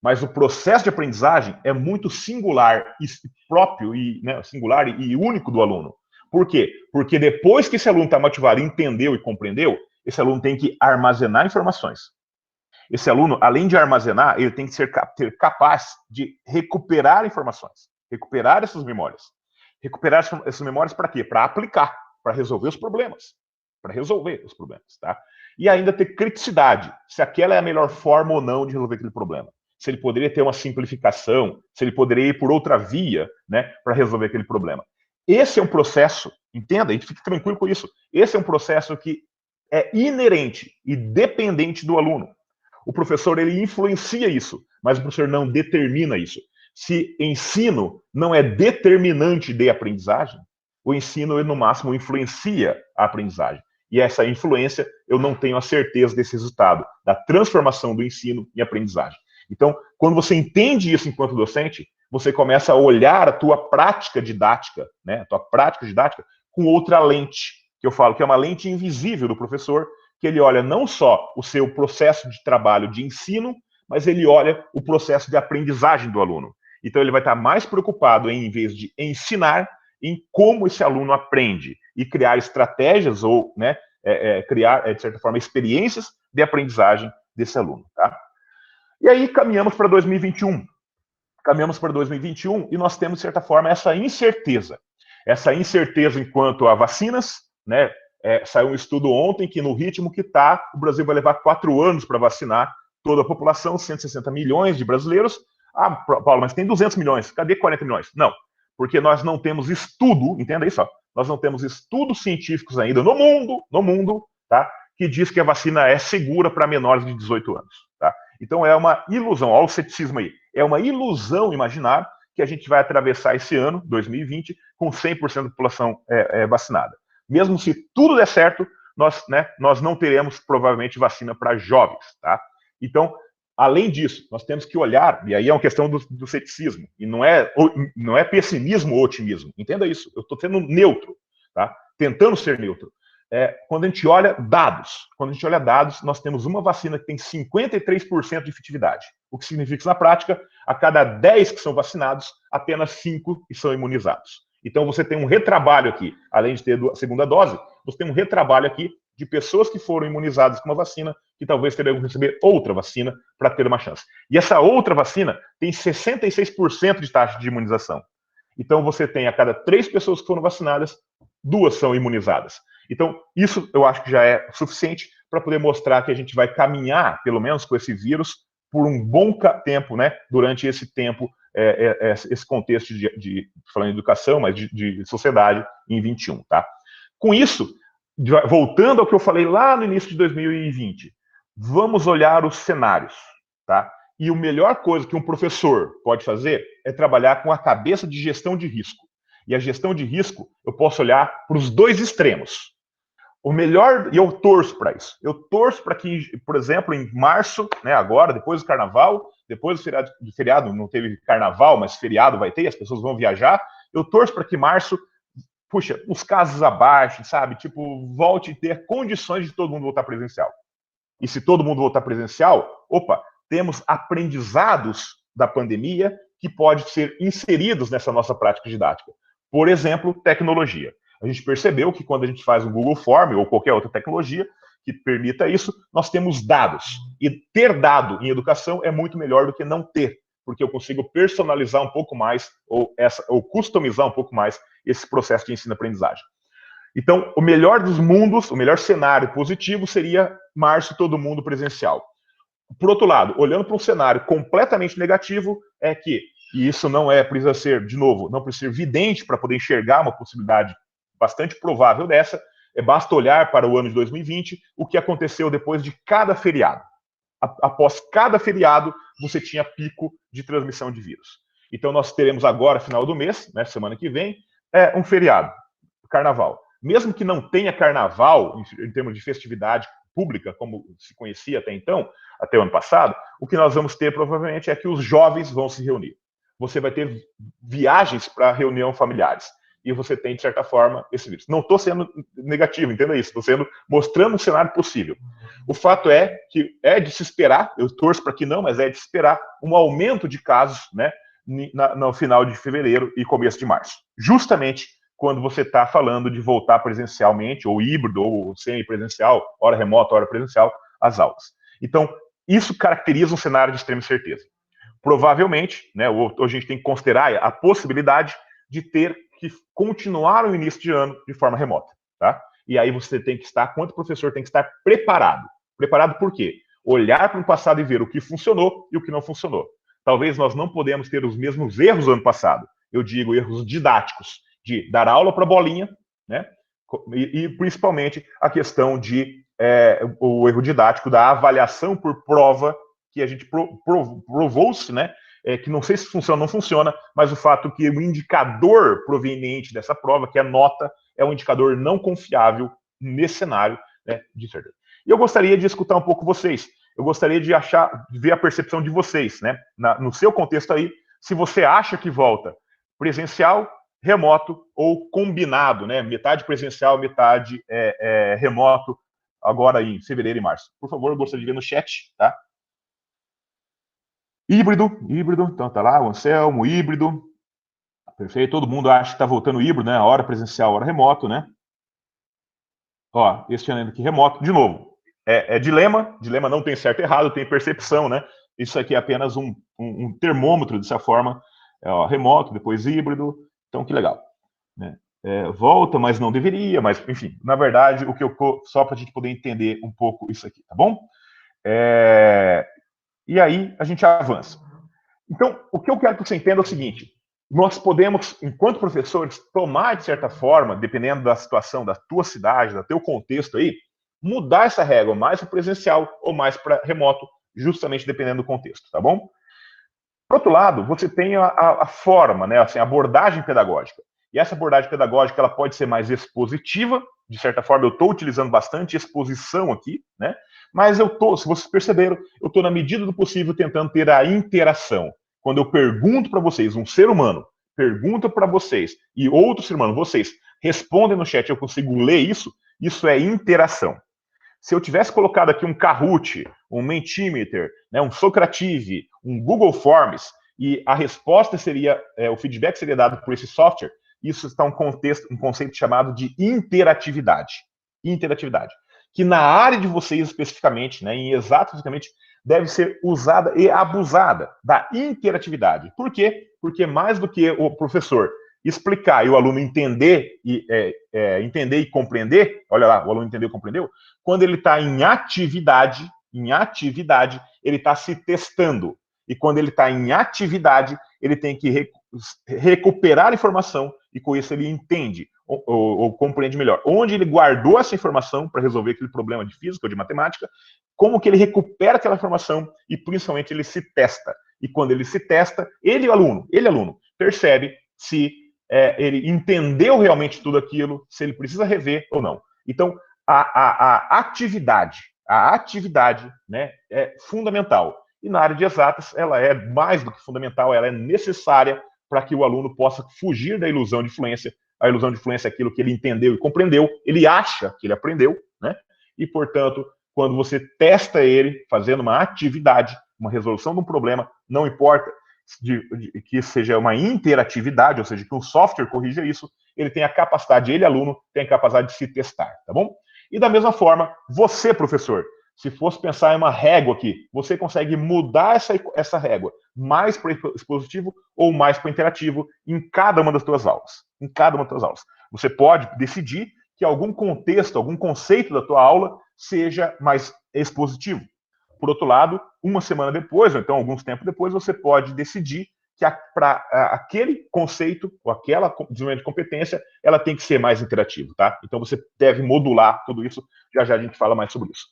Mas o processo de aprendizagem é muito singular e próprio, e, né, singular e único do aluno. Por quê? Porque depois que esse aluno está motivado, entendeu e compreendeu, esse aluno tem que armazenar informações. Esse aluno, além de armazenar, ele tem que ser capaz de recuperar informações, recuperar essas memórias. Recuperar essas memórias para quê? Para aplicar, para resolver os problemas. Tá? E ainda ter criticidade, se aquela é a melhor forma ou não de resolver aquele problema. Se ele poderia ter uma simplificação, se ele poderia ir por outra via, né, para resolver aquele problema. Esse é um processo, entenda, a gente fica tranquilo com isso, esse é um processo que é inerente e dependente do aluno. O professor, ele influencia isso, mas o professor não determina isso. Se ensino não é determinante de aprendizagem, o ensino, ele, no máximo, influencia a aprendizagem. E essa influência, eu não tenho a certeza desse resultado, da transformação do ensino em aprendizagem. Então, quando você entende isso enquanto docente, você começa a olhar a tua prática didática, né, a tua prática didática com outra lente, que eu falo que é uma lente invisível do professor, que ele olha não só o seu processo de trabalho de ensino, mas ele olha o processo de aprendizagem do aluno. Então, ele vai estar mais preocupado em vez de ensinar, em como esse aluno aprende e criar estratégias ou, né, criar, de certa forma, experiências de aprendizagem desse aluno. Tá? E aí, caminhamos para 2021. E nós temos, de certa forma, essa incerteza. Essa incerteza enquanto a vacinas, né? Saiu um estudo ontem que, no ritmo que está, o Brasil vai levar 4 anos para vacinar toda a população, 160 milhões de brasileiros. Ah, Paulo, mas tem 200 milhões, cadê 40 milhões? Não, porque nós não temos estudo, entenda isso, ó, nós não temos estudos científicos ainda no mundo, tá, que diz que a vacina é segura para menores de 18 anos. Tá? Então é uma ilusão, olha o ceticismo aí, é uma ilusão imaginar que a gente vai atravessar esse ano, 2020, com 100% da população vacinada. Mesmo se tudo der certo, nós não teremos, provavelmente, vacina para jovens. Tá? Então, além disso, nós temos que olhar, e aí é uma questão do ceticismo, e não é pessimismo ou otimismo, entenda isso, eu estou sendo neutro, tá? Tentando ser neutro. Quando a gente olha dados, nós temos uma vacina que tem 53% de efetividade, o que significa que, na prática, a cada 10 que são vacinados, apenas 5 são imunizados. Então, você tem um retrabalho aqui, além de ter a segunda dose, você tem um retrabalho aqui de pessoas que foram imunizadas com uma vacina, que talvez terão que receber outra vacina para ter uma chance. E essa outra vacina tem 66% de taxa de imunização. Então, você tem a cada 3 pessoas que foram vacinadas, 2 são imunizadas. Então, isso eu acho que já é suficiente para poder mostrar que a gente vai caminhar, pelo menos com esse vírus, por um bom tempo, né, durante esse tempo, esse contexto falando de educação, mas de sociedade em 21, tá? Com isso, voltando ao que eu falei lá no início de 2020, vamos olhar os cenários, tá? E a melhor coisa que um professor pode fazer é trabalhar com a cabeça de gestão de risco. E a gestão de risco, eu posso olhar para os dois extremos. O melhor, e eu torço para isso. Eu torço para que, por exemplo, em março, né, agora, depois do carnaval, depois do feriado, não teve carnaval, mas feriado vai ter, as pessoas vão viajar. Eu torço para que março, puxa, os casos abaixem, sabe? Tipo, volte a ter condições de todo mundo voltar presencial. E se todo mundo voltar presencial, opa, temos aprendizados da pandemia que podem ser inseridos nessa nossa prática didática. Por exemplo, tecnologia. A gente percebeu que quando a gente faz um Google Form ou qualquer outra tecnologia que permita isso, nós temos dados. E ter dado em educação é muito melhor do que não ter, porque eu consigo personalizar um pouco mais ou customizar um pouco mais esse processo de ensino-aprendizagem. Então, o melhor dos mundos, o melhor cenário positivo seria março todo mundo presencial. Por outro lado, olhando para um cenário completamente negativo, é que, e isso não precisa ser, de novo, não precisa ser vidente para poder enxergar uma possibilidade bastante provável dessa, basta olhar para o ano de 2020, o que aconteceu depois de cada feriado. Após cada feriado, você tinha pico de transmissão de vírus. Então, nós teremos agora, final do mês, né, semana que vem, um feriado, carnaval. Mesmo que não tenha carnaval, em termos de festividade pública, como se conhecia até então, até o ano passado, o que nós vamos ter, provavelmente, é que os jovens vão se reunir. Você vai ter viagens para reunião familiares. E você tem, de certa forma, esse vírus. Não estou sendo negativo, entenda isso. Estou mostrando um cenário possível. O fato é que é de se esperar, eu torço para que não, mas é de se esperar um aumento de casos, né, no final de fevereiro e começo de março. Justamente quando você está falando de voltar presencialmente, ou híbrido, ou semi-presencial, hora remota, hora presencial, às aulas. Então, isso caracteriza um cenário de extrema incerteza. Provavelmente, né, hoje a gente tem que considerar a possibilidade de ter que continuar o início de ano de forma remota, tá? E aí você tem que estar, quanto professor tem que estar preparado. Preparado por quê? Olhar para o passado e ver o que funcionou e o que não funcionou. Talvez nós não podemos ter os mesmos erros do ano passado. Eu digo erros didáticos, de dar aula para bolinha, né? E principalmente a questão de o erro didático da avaliação por prova, que a gente provou-se, né? Que não sei se funciona ou não funciona, mas o fato que o indicador proveniente dessa prova, que é a nota, é um indicador não confiável nesse cenário, né, de certeza. E eu gostaria de escutar um pouco vocês. Eu gostaria de ver a percepção de vocês, né, no seu contexto aí, se você acha que volta presencial, remoto ou combinado, né, metade presencial, metade remoto, agora em fevereiro e março. Por favor, eu gostaria de ver no chat, tá? Híbrido, então tá lá, o Anselmo, híbrido. Perfeito, todo mundo acha que está voltando híbrido, né? Hora presencial, hora remoto, né? Ó, este ano aqui remoto, de novo. Dilema não tem certo e errado, tem percepção, né? Isso aqui é apenas um termômetro, dessa forma. Remoto, depois híbrido, então que legal. Né? Volta, mas não deveria, mas enfim, na verdade, só para a gente poder entender um pouco isso aqui, tá bom? E aí a gente avança. Então, o que eu quero que você entenda é o seguinte: nós podemos, enquanto professores, tomar, de certa forma, dependendo da situação da tua cidade, do teu contexto aí, mudar essa régua mais para presencial ou mais para remoto, justamente dependendo do contexto, tá bom? Por outro lado, você tem a forma, né, assim, a abordagem pedagógica. E essa abordagem pedagógica ela pode ser mais expositiva, de certa forma eu estou utilizando bastante exposição aqui, né? Mas se vocês perceberam, eu estou na medida do possível tentando ter a interação. Quando eu pergunto para vocês, um ser humano pergunta para vocês e outro ser humano, vocês respondem no chat, eu consigo ler isso é interação. Se eu tivesse colocado aqui um Kahoot, um Mentimeter, né, um Socrative, um Google Forms, e a resposta seria, o feedback seria dado por esse software, isso está um conceito chamado de interatividade. Interatividade. Que na área de vocês especificamente, né, em exato especificamente, deve ser usada e abusada da interatividade. Por quê? Porque mais do que o professor explicar e o aluno entender e compreender, olha lá, o aluno entendeu e compreendeu, quando ele está em atividade, ele está se testando. E quando ele está em atividade, ele tem que recuperar a informação e com isso ele entende ou compreende melhor. Onde ele guardou essa informação para resolver aquele problema de física ou de matemática, como que ele recupera aquela informação e principalmente ele se testa. E quando ele se testa, ele aluno, percebe se ele entendeu realmente tudo aquilo, se ele precisa rever ou não. Então, a atividade, né, é fundamental. E na área de exatas, ela é mais do que fundamental, ela é necessária para que o aluno possa fugir da ilusão de fluência. A ilusão de fluência é aquilo que ele entendeu e compreendeu, ele acha que ele aprendeu, né? E, portanto, quando você testa ele fazendo uma atividade, uma resolução de um problema, não importa que seja uma interatividade, ou seja, que um software corrija isso, ele tem a capacidade, ele, aluno, tem a capacidade de se testar, tá bom? E da mesma forma, você, professor, se fosse pensar em uma régua aqui, você consegue mudar essa régua mais para expositivo ou mais para interativo em cada uma das suas aulas. Em cada uma das suas aulas. Você pode decidir que algum contexto, algum conceito da tua aula seja mais expositivo. Por outro lado, uma semana depois, ou então alguns tempos depois, você pode decidir que para aquele conceito, ou aquela desenvolvimento de competência, ela tem que ser mais interativa, tá? Então você deve modular tudo isso, já já a gente fala mais sobre isso.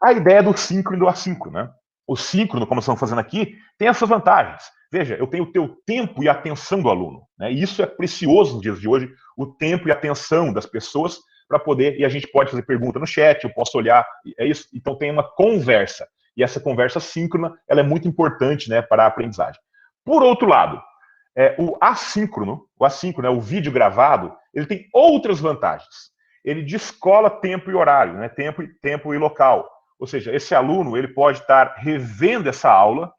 A ideia do síncrono e do assíncrono, né? O síncrono, como estamos fazendo aqui, tem essas vantagens. Veja, eu tenho o teu tempo e a atenção do aluno, né? E isso é precioso nos dias de hoje, o tempo e a atenção das pessoas para poder, e a gente pode fazer pergunta no chat, eu posso olhar, é isso. Então tem uma conversa, e essa conversa síncrona, ela é muito importante, né, para a aprendizagem. Por outro lado, o assíncrono, o vídeo gravado, ele tem outras vantagens. Ele descola tempo e horário, né, tempo e local. Ou seja, esse aluno, ele pode estar revendo essa aula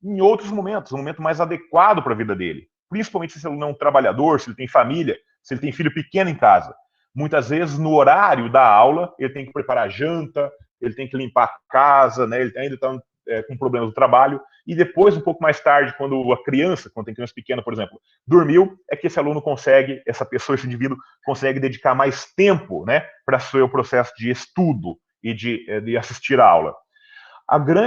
em outros momentos, um momento mais adequado para a vida dele. Principalmente se esse aluno é um trabalhador, se ele tem família, se ele tem filho pequeno em casa. Muitas vezes, no horário da aula, ele tem que preparar janta, ele tem que limpar a casa, né? Ele ainda está com problemas do trabalho. E depois, um pouco mais tarde, quando tem criança pequena, por exemplo, dormiu, é que esse aluno consegue, essa pessoa, esse indivíduo, consegue dedicar mais tempo, né, para o seu processo de estudo e de assistir a aula.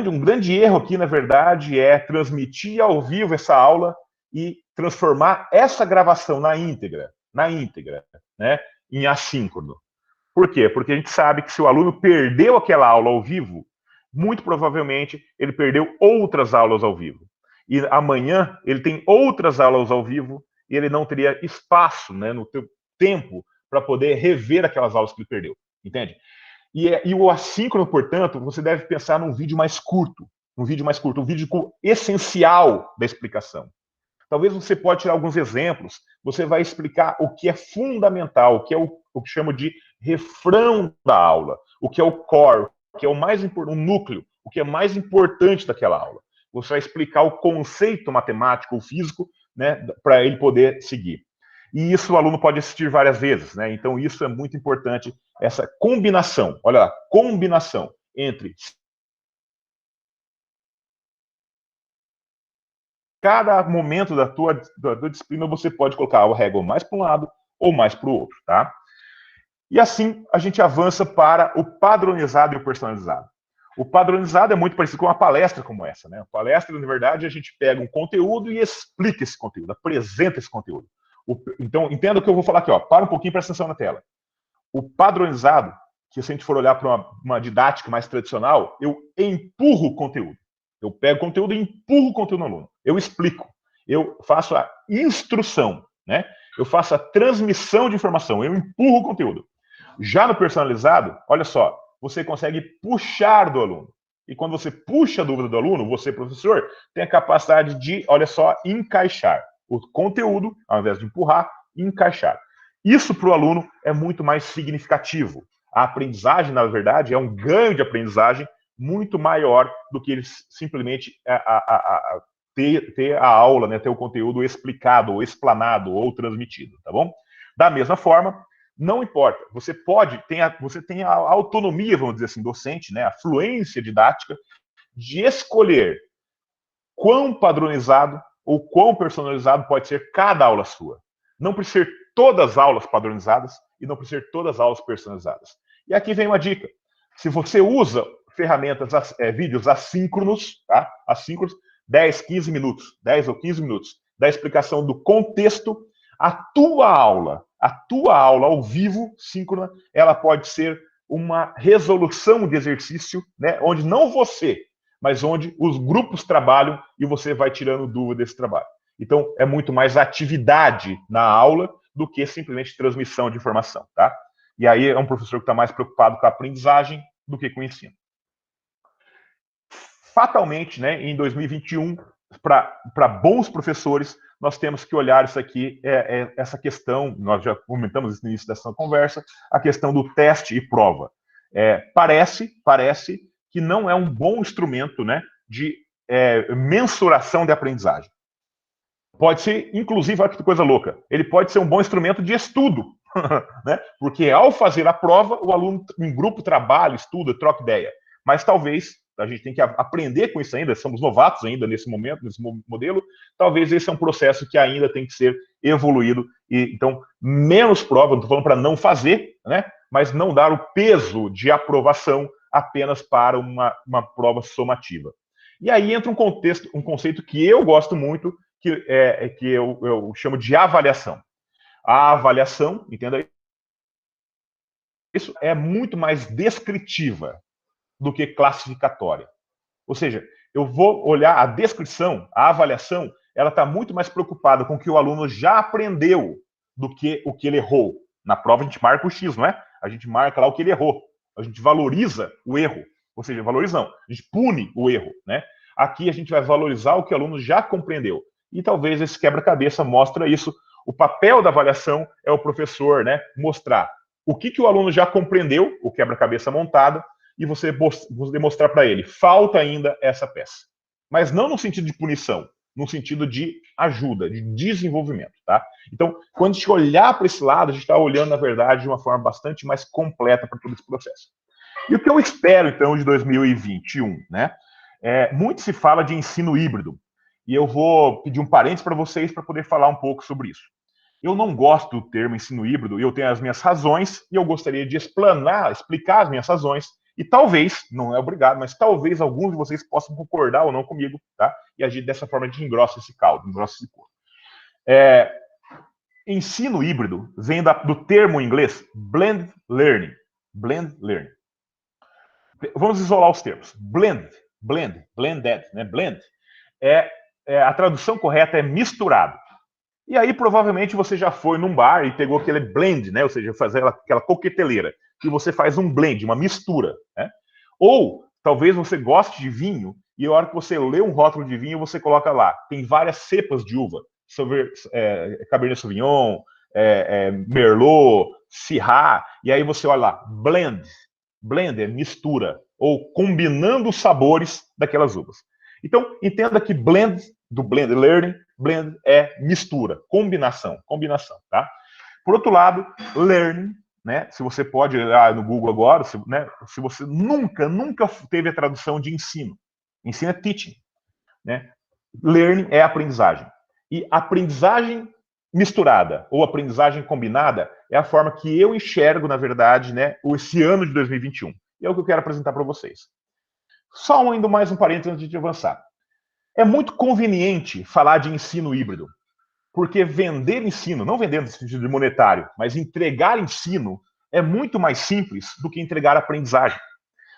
Um grande erro aqui, na verdade, é transmitir ao vivo essa aula e transformar essa gravação na íntegra, né, em assíncrono. Por quê? Porque a gente sabe que se o aluno perdeu aquela aula ao vivo, muito provavelmente ele perdeu outras aulas ao vivo. E amanhã ele tem outras aulas ao vivo e ele não teria espaço, né, no teu tempo para poder rever aquelas aulas que ele perdeu. Entende? E o assíncrono, portanto, você deve pensar num vídeo mais curto, um vídeo com essencial da explicação. Talvez você pode tirar alguns exemplos, você vai explicar o que é fundamental, o que é o que chama de refrão da aula, o que é o core, o que é o mais importante, o núcleo, o que é mais importante daquela aula. Você vai explicar o conceito matemático ou físico, né, para ele poder seguir. E isso o aluno pode assistir várias vezes, né? Então isso é muito importante, essa combinação, olha lá, combinação entre cada momento da tua disciplina você pode colocar a régua mais para um lado ou mais para o outro, tá? E assim a gente avança para o padronizado e o personalizado. O padronizado é muito parecido com uma palestra como essa, né? A palestra, na verdade, a gente pega um conteúdo e explica esse conteúdo, apresenta esse conteúdo. Então, entenda o que eu vou falar aqui, ó. Para um pouquinho, presta atenção na tela. O padronizado, que se a gente for olhar para uma didática mais tradicional, eu empurro o conteúdo. Eu pego o conteúdo e empurro o conteúdo no aluno. Eu explico. Eu faço a instrução, né? Eu faço a transmissão de informação. Eu empurro o conteúdo. Já no personalizado, olha só, você consegue puxar do aluno. E quando você puxa a dúvida do aluno, você, professor, tem a capacidade de, olha só, encaixar o conteúdo, ao invés de empurrar, encaixar. Isso para o aluno é muito mais significativo. A aprendizagem, na verdade, é um ganho de aprendizagem muito maior do que ele simplesmente ter a aula, né, ter o conteúdo explicado, ou explanado, ou transmitido, tá bom? Da mesma forma, não importa, você tem a autonomia, vamos dizer assim, docente, né, a fluência didática, de escolher quão padronizado ou quão personalizado pode ser cada aula sua. Não precisa ser todas as aulas padronizadas e não precisa ser todas as aulas personalizadas. E aqui vem uma dica. Se você usa ferramentas, vídeos assíncronos, tá? Assíncronos, 10 ou 15 minutos da explicação do contexto, a tua aula ao vivo, síncrona, ela pode ser uma resolução de exercício, né? Onde não você, mas onde os grupos trabalham e você vai tirando dúvida desse trabalho. Então, é muito mais atividade na aula do que simplesmente transmissão de informação, tá? E aí é um professor que está mais preocupado com a aprendizagem do que com o ensino. Fatalmente, né, em 2021, para bons professores, nós temos que olhar isso aqui, essa questão, nós já comentamos isso no início dessa conversa, a questão do teste e prova. Parece que não é um bom instrumento, né, de mensuração de aprendizagem. Pode ser, inclusive, olha que coisa louca, ele pode ser um bom instrumento de estudo, né? Porque ao fazer a prova, o aluno em grupo trabalha, estuda, troca ideia. Mas talvez, a gente tem que aprender com isso ainda, somos novatos ainda nesse momento, nesse modelo, talvez esse é um processo que ainda tem que ser evoluído. E, então, menos prova, não estou falando para não fazer, né? Mas não dar o peso de aprovação apenas para uma prova somativa. E aí entra um conceito que eu gosto muito, que eu chamo de avaliação. A avaliação, entenda isso, é muito mais descritiva do que classificatória. Ou seja, eu vou olhar a descrição, a avaliação, ela está muito mais preocupada com o que o aluno já aprendeu do que o que ele errou. Na prova a gente marca o X, não é? A gente marca lá o que ele errou. A gente valoriza o erro. Ou seja, valoriza não, a gente pune o erro, né? Aqui a gente vai valorizar o que o aluno já compreendeu. E talvez esse quebra-cabeça mostra isso. O papel da avaliação é o professor, né, mostrar o que o aluno já compreendeu, o quebra-cabeça montado, e você demonstrar para ele, falta ainda essa peça. Mas não no sentido de punição, no sentido de ajuda, de desenvolvimento, tá? Então, quando a gente olhar para esse lado, a gente está olhando, na verdade, de uma forma bastante mais completa para todo esse processo. E o que eu espero, então, de 2021, né? Muito se fala de ensino híbrido. E eu vou pedir um parênteses para vocês para poder falar um pouco sobre isso. Eu não gosto do termo ensino híbrido, e eu tenho as minhas razões, e eu gostaria de explicar as minhas razões, e talvez, não é obrigado, mas talvez alguns de vocês possam concordar ou não comigo, tá? E agir dessa forma de engrossa esse caldo, engrossa esse corpo. Ensino híbrido vem do termo em inglês blended learning. Blended learning. Vamos isolar os termos. Blended, né? Blend. A tradução correta é misturado. E aí, provavelmente, você já foi num bar e pegou aquele blend, né? Ou seja, fazer aquela coqueteleira, que você faz um blend, uma mistura, né? Ou, talvez você goste de vinho, e a hora que você lê um rótulo de vinho, você coloca lá, tem várias cepas de uva, Cabernet Sauvignon, Merlot, Syrah, e aí você olha lá, blend. Blend é mistura, ou combinando os sabores daquelas uvas. Então, entenda que blend, do blended learning, blend é mistura, combinação, tá? Por outro lado, learning, né? Se você pode olhar no Google agora, se você nunca teve a tradução de ensino. Ensino é teaching, né? Learning é aprendizagem. E aprendizagem misturada ou aprendizagem combinada é a forma que eu enxergo, na verdade, né, esse ano de 2021. E é o que eu quero apresentar para vocês. Só ainda mais um parênteses antes de avançar. É muito conveniente falar de ensino híbrido, porque vender ensino, não vender no sentido de monetário, mas entregar ensino é muito mais simples do que entregar aprendizagem.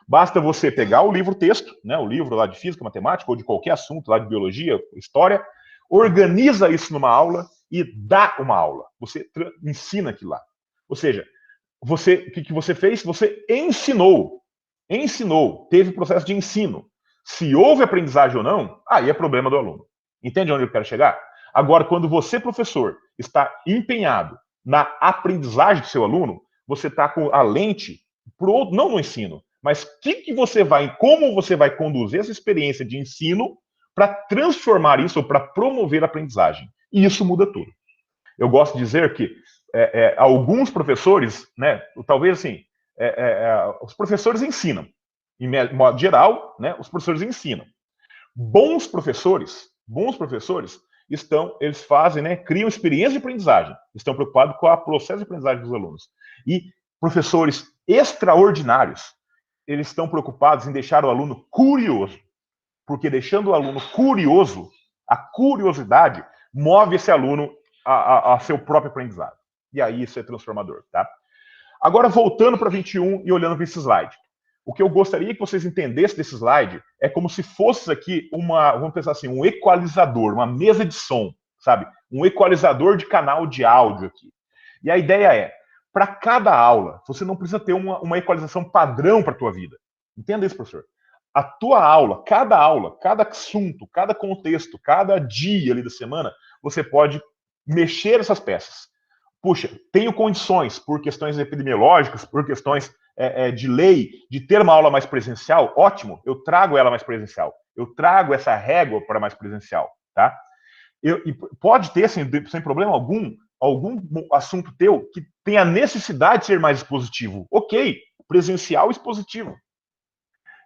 Basta você pegar o livro-texto, né, o livro lá de física, matemática, ou de qualquer assunto lá de biologia, história, organiza isso numa aula e dá uma aula. Você ensina aquilo lá. Ou seja, o que você fez? Você ensinou, teve processo de ensino. Se houve aprendizagem ou não, aí é problema do aluno. Entende onde eu quero chegar? Agora, quando você, professor, está empenhado na aprendizagem do seu aluno, você está com a lente pro outro, não no ensino, mas como você vai conduzir essa experiência de ensino para transformar isso, ou para promover a aprendizagem. E isso muda tudo. Eu gosto de dizer que alguns professores, né, talvez assim, os professores ensinam. Em modo geral, né, os professores ensinam. Bons professores eles fazem, né, criam experiência de aprendizagem, estão preocupados com o processo de aprendizagem dos alunos. E professores extraordinários, eles estão preocupados em deixar o aluno curioso, porque deixando o aluno curioso, a curiosidade move esse aluno a seu próprio aprendizado. E aí isso é transformador, tá? Agora, voltando para 21 e olhando para esse slide. O que eu gostaria que vocês entendessem desse slide é como se fosse aqui vamos pensar assim, um equalizador, uma mesa de som. sabe? Um equalizador de canal de áudio aqui. E a ideia é, para cada aula, você não precisa ter uma equalização padrão para a tua vida. Entenda isso, professor. A tua aula, cada assunto, cada contexto, cada dia ali da semana, você pode mexer essas peças. Puxa, tenho condições, por questões epidemiológicas, por questões de lei, de ter uma aula mais presencial, ótimo, eu trago ela mais presencial. Eu trago essa régua para mais presencial, tá? E pode ter, sem problema algum assunto teu que tenha necessidade de ser mais expositivo. Ok, presencial expositivo.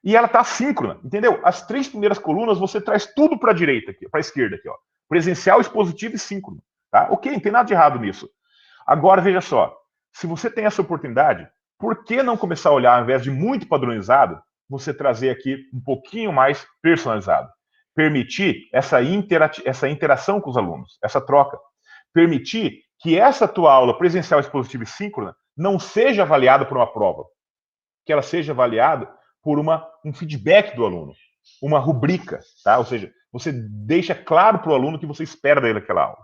E ela está síncrona, entendeu? As 3 primeiras colunas você traz tudo para a direita, para a esquerda aqui, ó. Presencial, expositivo e síncrono, tá? Ok, não tem nada de errado nisso. Agora, veja só, se você tem essa oportunidade, por que não começar a olhar, ao invés de muito padronizado, você trazer aqui um pouquinho mais personalizado? Permitir essa interação com os alunos, essa troca. Permitir que essa tua aula presencial, expositiva e síncrona não seja avaliada por uma prova, que ela seja avaliada por um feedback do aluno, uma rubrica, tá? Ou seja, você deixa claro para o aluno o que você espera dele naquela aula.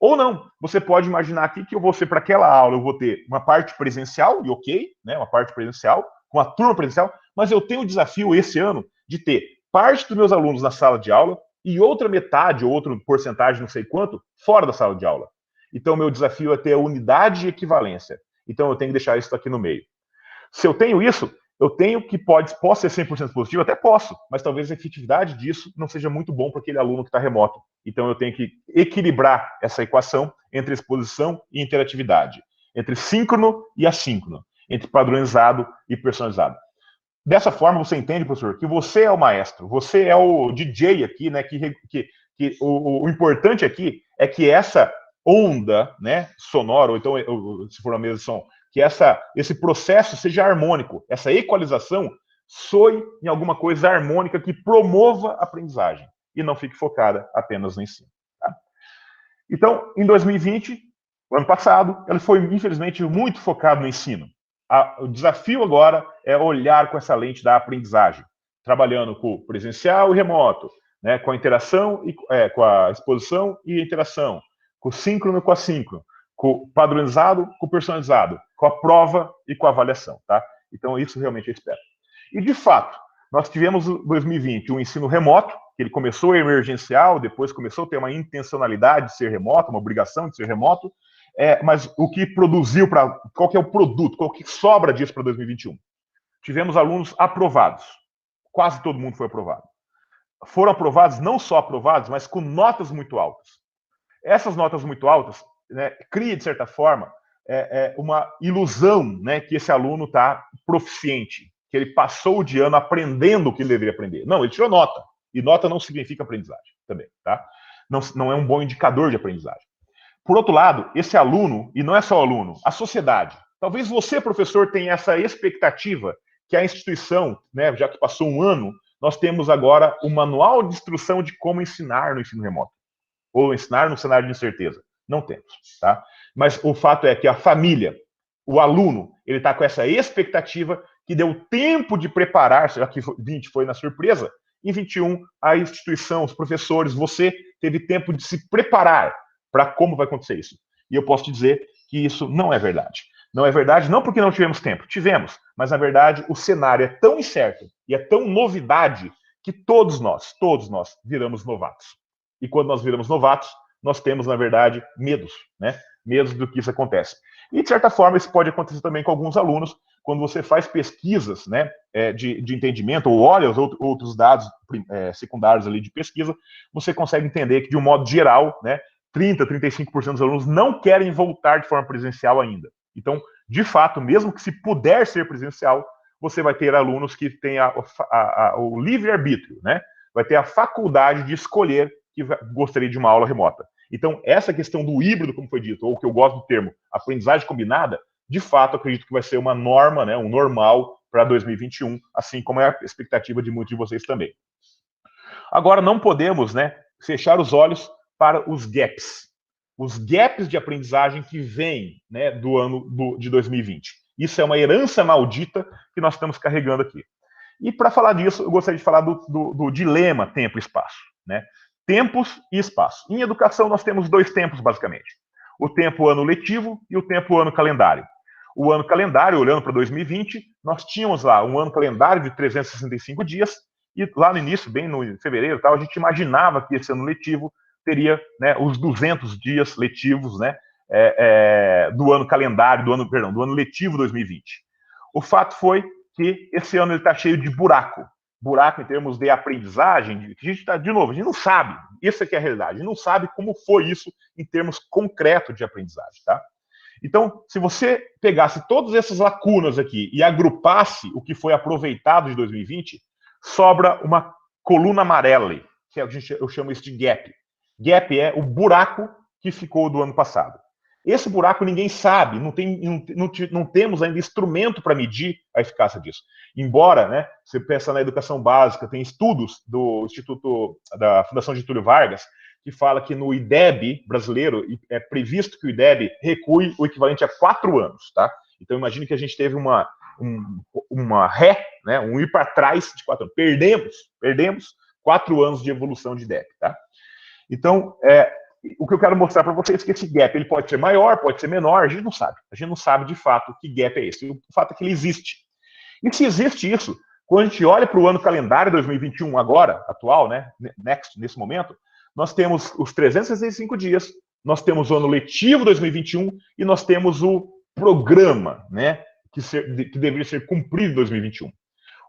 Ou não, você pode imaginar aqui que eu vou ser para aquela aula, eu vou ter uma parte presencial, e ok, né, uma parte presencial, com a turma presencial, mas eu tenho o desafio esse ano de ter parte dos meus alunos na sala de aula e outra metade, ou outra porcentagem, não sei quanto, fora da sala de aula. Então, o meu desafio é ter a unidade de equivalência. Então, eu tenho que deixar isso aqui no meio. Se eu tenho isso, eu tenho que posso ser 100% positivo? Até posso, mas talvez a efetividade disso não seja muito bom para aquele aluno que está remoto. Então, eu tenho que equilibrar essa equação entre exposição e interatividade, entre síncrono e assíncrono, entre padronizado e personalizado. Dessa forma, você entende, professor, que você é o maestro, você é o DJ aqui, né? O importante aqui é que essa onda, né, sonora, ou então, se for uma mesa de som, que esse processo seja harmônico, essa equalização soe em alguma coisa harmônica que promova a aprendizagem e não fique focada apenas no ensino. Tá? Então, em 2020, o ano passado, ele foi, infelizmente, muito focado no ensino. O desafio agora é olhar com essa lente da aprendizagem, trabalhando com o presencial e remoto, né, com a interação, com a exposição e a interação, com o síncrono e com o assíncrono, com o padronizado, com o personalizado, com a prova e com a avaliação, tá? Então, isso realmente eu espero. E, de fato, nós tivemos em 2020 um ensino remoto, que ele começou emergencial, depois começou a ter uma intencionalidade de ser remoto, uma obrigação de ser remoto, mas o que produziu qual que é o produto, qual que sobra disso para 2021? Tivemos alunos aprovados, quase todo mundo foi aprovado. Foram aprovados, não só aprovados, mas com notas muito altas. Essas notas muito altas, né, cria, de certa forma, uma ilusão, né, que esse aluno está proficiente, que ele passou de ano aprendendo o que ele deveria aprender. Não, ele tirou nota. E nota não significa aprendizagem também, tá? Não é um bom indicador de aprendizagem. Por outro lado, esse aluno, e não é só o aluno, a sociedade. Talvez você, professor, tenha essa expectativa que a instituição, né, já que passou um ano, nós temos agora o manual de instrução de como ensinar no ensino remoto. Ou ensinar no cenário de incerteza. Não temos, tá? Mas o fato é que a família, o aluno, ele está com essa expectativa que deu tempo de preparar, já que 20 foi na surpresa, em 21, a instituição, os professores, você teve tempo de se preparar para como vai acontecer isso. E eu posso te dizer que isso não é verdade. Não é verdade, não porque não tivemos tempo, tivemos, mas na verdade o cenário é tão incerto e é tão novidade que todos nós viramos novatos. E quando nós viramos novatos, nós temos, na verdade, medos, né? Medos do que isso acontece. E, de certa forma, isso pode acontecer também com alguns alunos, quando você faz pesquisas, né, de entendimento, ou olha os outros dados secundários ali de pesquisa, você consegue entender que, de um modo geral, né, 30%, 35% dos alunos não querem voltar de forma presencial ainda. Então, de fato, mesmo que se puder ser presencial, você vai ter alunos que têm o livre-arbítrio, né? Vai ter a faculdade de escolher que gostaria de uma aula remota. Então, essa questão do híbrido, como foi dito, ou que eu gosto do termo aprendizagem combinada, de fato, acredito que vai ser uma norma, né, um normal para 2021, assim como é a expectativa de muitos de vocês também. Agora, não podemos, né, fechar os olhos para os gaps. Os gaps de aprendizagem que vêm, né, do ano de 2020. Isso é uma herança maldita que nós estamos carregando aqui. E para falar disso, eu gostaria de falar do dilema tempo e espaço, né? tempos e espaço. Em educação, nós temos 2 tempos, basicamente. O tempo ano letivo e o tempo ano calendário. O ano calendário, olhando para 2020, nós tínhamos lá um ano calendário de 365 dias, e lá no início, bem no fevereiro, tal, a gente imaginava que esse ano letivo teria, né, os 200 dias letivos, né, do ano calendário, do ano letivo 2020. O fato foi que esse ano ele está cheio de buraco em termos de aprendizagem, que a gente está, de novo, a gente não sabe, isso aqui é a realidade, a gente não sabe como foi isso em termos concretos de aprendizagem, tá? Então, se você pegasse todas essas lacunas aqui e agrupasse o que foi aproveitado de 2020, sobra uma coluna amarela, que eu chamo isso de gap. Gap é o buraco que ficou do ano passado. Esse buraco ninguém sabe, não temos ainda instrumento para medir a eficácia disso. Embora, né, você pensa na educação básica, tem estudos do Instituto da Fundação Getúlio Vargas, que fala que no IDEB brasileiro, é previsto que o IDEB recue o equivalente a 4 anos, tá? Então, imagine que a gente teve uma ré, né, um ir para trás de 4 anos. Perdemos 4 anos de evolução de IDEB, tá? Então, o que eu quero mostrar para vocês é que esse gap ele pode ser maior, pode ser menor, a gente não sabe. A gente não sabe, de fato, que gap é esse. O fato é que ele existe. E se existe isso, quando a gente olha para o ano calendário 2021 agora, atual, né, nesse momento, nós temos os 365 dias, nós temos o ano letivo 2021 e nós temos o programa, né, que deveria ser cumprido em 2021.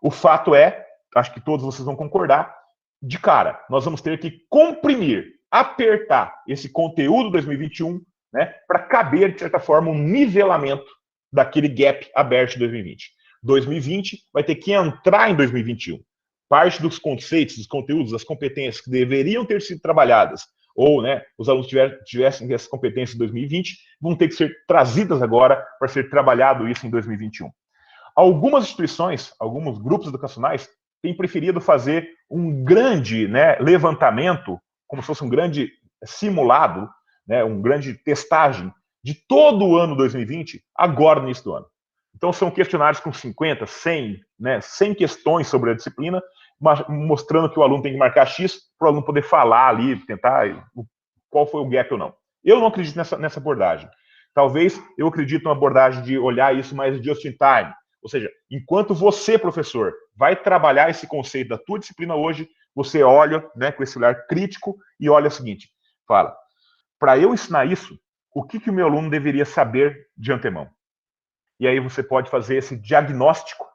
O fato é, acho que todos vocês vão concordar, de cara, nós vamos ter que comprimir, apertar esse conteúdo 2021, né, para caber, de certa forma, um nivelamento daquele gap aberto de 2020. 2020 vai ter que entrar em 2021. Parte dos conceitos, dos conteúdos, das competências que deveriam ter sido trabalhadas, ou, né, os alunos tivessem essas competências em 2020, vão ter que ser trazidas agora para ser trabalhado isso em 2021. Algumas instituições, alguns grupos educacionais, têm preferido fazer um grande, né, levantamento, como se fosse um grande simulado, né, um grande testagem de todo o ano 2020, agora no início do ano. Então, são questionários com 50, 100, né, 100 questões sobre a disciplina, mostrando que o aluno tem que marcar X para o aluno poder falar ali, tentar qual foi o gap ou não. Eu não acredito nessa abordagem. Talvez eu acredite numa abordagem de olhar isso mais just in time. Ou seja, enquanto você, professor, vai trabalhar esse conceito da tua disciplina hoje, você olha, né, com esse olhar crítico e olha o seguinte, fala, para eu ensinar isso, o que o meu aluno deveria saber de antemão? E aí você pode fazer esse diagnóstico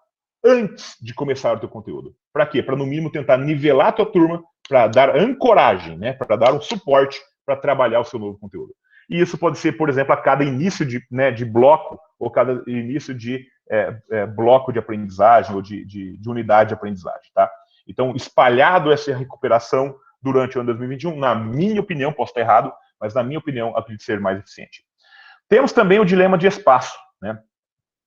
antes de começar o teu conteúdo. Para quê? Para, no mínimo, tentar nivelar a tua turma, para dar ancoragem, né? Para dar um suporte para trabalhar o seu novo conteúdo. E isso pode ser, por exemplo, a cada início de bloco, ou cada início de bloco de aprendizagem, ou de unidade de aprendizagem, tá? Então, espalhado essa recuperação durante o ano 2021, na minha opinião, posso estar errado, mas na minha opinião, acredito ser mais eficiente. Temos também o dilema de espaço, né?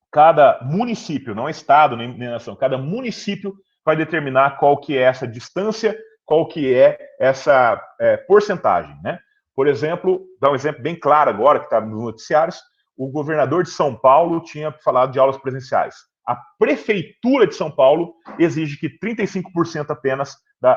Cada município, não é estado nem nação, cada município vai determinar qual que é essa distância, qual que é essa porcentagem, né? Por exemplo, dar um exemplo bem claro agora, que está nos noticiários, o governador de São Paulo tinha falado de aulas presenciais. A prefeitura de São Paulo exige que 35% apenas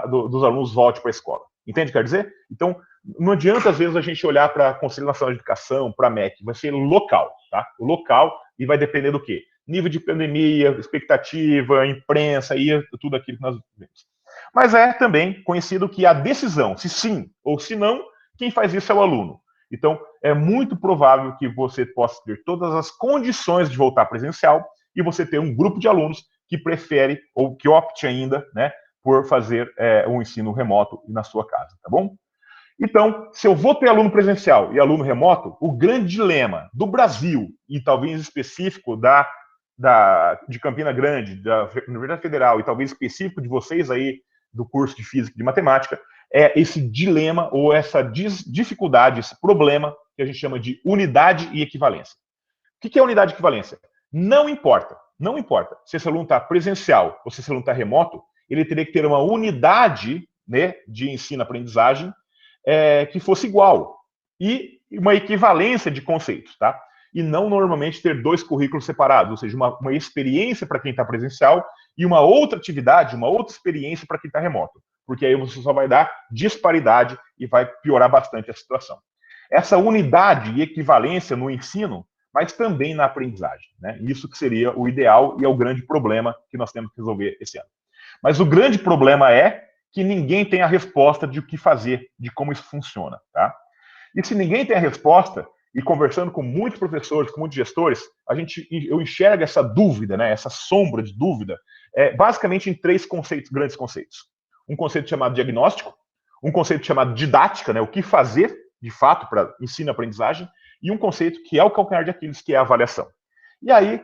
dos alunos volte para a escola. Entende o que quer dizer? Então, não adianta, às vezes, a gente olhar para o Conselho Nacional de Educação, para a MEC, vai ser local, tá? O local, e vai depender do quê? Nível de pandemia, expectativa, imprensa, e tudo aquilo que nós vemos. Mas é também conhecido que a decisão, se sim ou se não, quem faz isso é o aluno. Então, é muito provável que você possa ter todas as condições de voltar presencial e você ter um grupo de alunos que prefere, ou que opte ainda, né, por fazer um ensino remoto na sua casa, tá bom? Então, se eu vou ter aluno presencial e aluno remoto, o grande dilema do Brasil, e talvez específico de Campina Grande, da Universidade Federal, e talvez específico de vocês aí do curso de Física e de Matemática, é esse dilema ou essa dificuldade, esse problema que a gente chama de unidade e equivalência. O que é unidade e equivalência? Não importa se esse aluno está presencial ou se esse aluno está remoto, ele teria que ter uma unidade, né, de ensino-aprendizagem que fosse igual e uma equivalência de conceitos, tá? E não normalmente ter 2 currículos separados, ou seja, uma experiência para quem está presencial e uma outra atividade, uma outra experiência para quem está remoto. porque aí você só vai dar disparidade e vai piorar bastante a situação. Essa unidade e equivalência no ensino, mas também na aprendizagem, né? Isso que seria o ideal e é o grande problema que nós temos que resolver esse ano. Mas o grande problema é que ninguém tem a resposta de o que fazer, de como isso funciona, tá? E se ninguém tem a resposta, e conversando com muitos professores, com muitos gestores, eu enxergo essa dúvida, né, essa sombra de dúvida, basicamente em três conceitos, grandes conceitos. Um conceito chamado diagnóstico, um conceito chamado didática, né, o que fazer, de fato, para ensino e aprendizagem, e um conceito que é o calcanhar de Aquiles, que é a avaliação. E aí,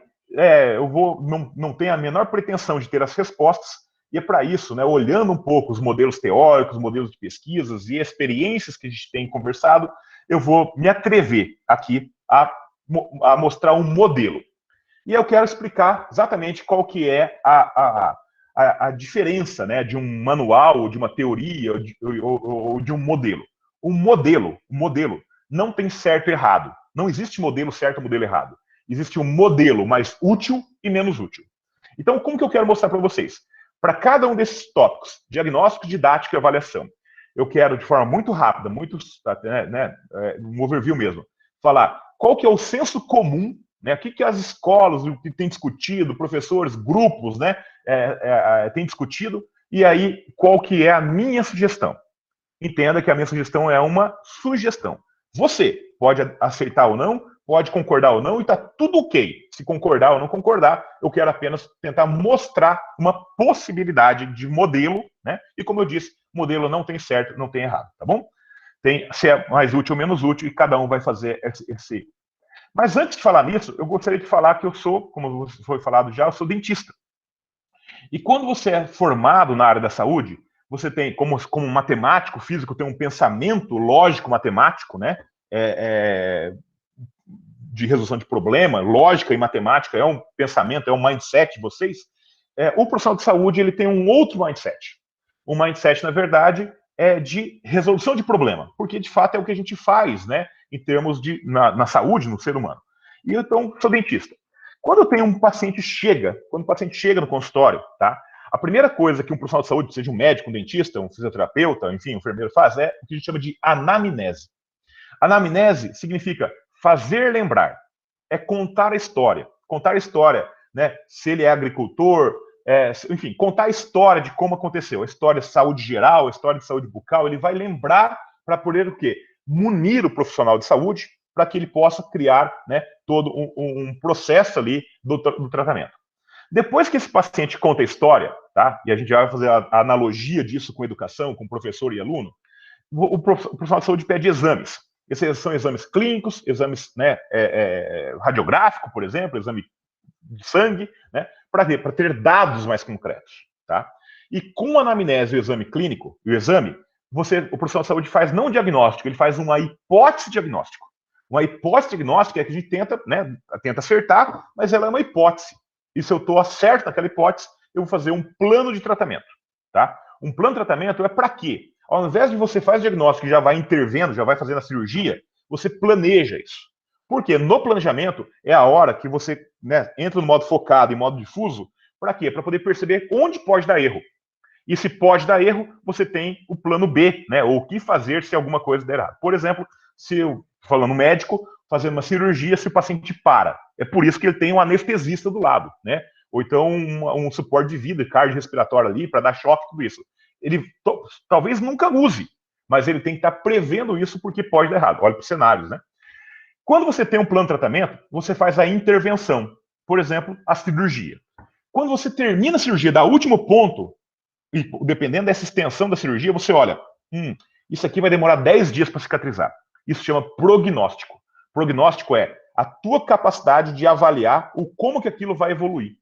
não tenho a menor pretensão de ter as respostas, e é para isso, né, olhando um pouco os modelos teóricos, modelos de pesquisas e experiências que a gente tem conversado, eu vou me atrever aqui a mostrar um modelo. E eu quero explicar exatamente qual que é a diferença, né, de um manual, ou de uma teoria, ou de um modelo. O modelo não tem certo e errado. Não existe modelo certo ou modelo errado. Existe um modelo mais útil e menos útil. Então, como que eu quero mostrar para vocês? Para cada um desses tópicos, diagnóstico, didático e avaliação, eu quero, de forma muito rápida, um overview mesmo, falar qual que é o senso comum, né, o que as escolas têm discutido, professores, grupos, né, têm discutido, e aí qual que é a minha sugestão. Entenda que a minha sugestão é uma sugestão. Você pode aceitar ou não, pode concordar ou não, e está tudo ok. Se concordar ou não concordar, eu quero apenas tentar mostrar uma possibilidade de modelo, né? E como eu disse, modelo não tem certo, não tem errado, tá bom? Tem se é mais útil ou menos útil, e cada um vai fazer esse. Mas antes de falar nisso, eu gostaria de falar que eu sou, como foi falado já, eu sou dentista. E quando você é formado na área da saúde, você tem, como matemático, físico, tem um pensamento lógico matemático, né? De resolução de problema, lógica e matemática, é um pensamento, é um mindset de vocês. O profissional de saúde, ele tem um outro mindset. O mindset, na verdade, é de resolução de problema, porque, de fato, é o que a gente faz, né? Em termos de, na saúde, no ser humano. E eu, então, sou dentista. Quando o paciente chega no consultório, tá? A primeira coisa que um profissional de saúde, seja um médico, um dentista, um fisioterapeuta, enfim, um enfermeiro faz, é o que a gente chama de anamnese. Anamnese significa fazer lembrar, é contar a história. Contar a história, né? Se ele é agricultor, enfim, contar a história de como aconteceu. A história de saúde geral, a história de saúde bucal, ele vai lembrar para poder o quê? Munir o profissional de saúde para que ele possa criar, né, todo um processo ali do tratamento. Depois que esse paciente conta a história, tá? E a gente vai fazer a analogia disso com educação, com professor e aluno, o profissional de saúde pede exames. Esses são exames clínicos, exames, né, radiográfico, por exemplo, exame de sangue, né, para ter dados mais concretos, tá? E com a anamnese e o exame clínico, o profissional de saúde faz não diagnóstico, ele faz uma hipótese diagnóstico. Uma hipótese diagnóstica é que a gente tenta acertar, mas ela é uma hipótese. E se eu estou certo naquela hipótese, eu vou fazer um plano de tratamento, tá? Um plano de tratamento é para quê? Ao invés de você fazer o diagnóstico e já vai intervendo, já vai fazendo a cirurgia, você planeja isso. Porque no planejamento é a hora que você, né, entra no modo focado e modo difuso. Para quê? Para poder perceber onde pode dar erro. E se pode dar erro, você tem o plano B, né? Ou o que fazer se alguma coisa der errado. Por exemplo, se eu, falando médico, fazendo uma cirurgia, se o paciente para. É por isso que ele tem um anestesista do lado, né? Ou então um suporte de vida, cardiorrespiratório ali, para dar choque, tudo isso. Ele talvez nunca use, mas ele tem que estar prevendo isso porque pode dar errado. Olha para os cenários, né? Quando você tem um plano de tratamento, você faz a intervenção. Por exemplo, a cirurgia. Quando você termina a cirurgia, dá o último ponto, e dependendo dessa extensão da cirurgia, você olha, isso aqui vai demorar 10 dias para cicatrizar. Isso chama prognóstico. Prognóstico é a tua capacidade de avaliar como que aquilo vai evoluir.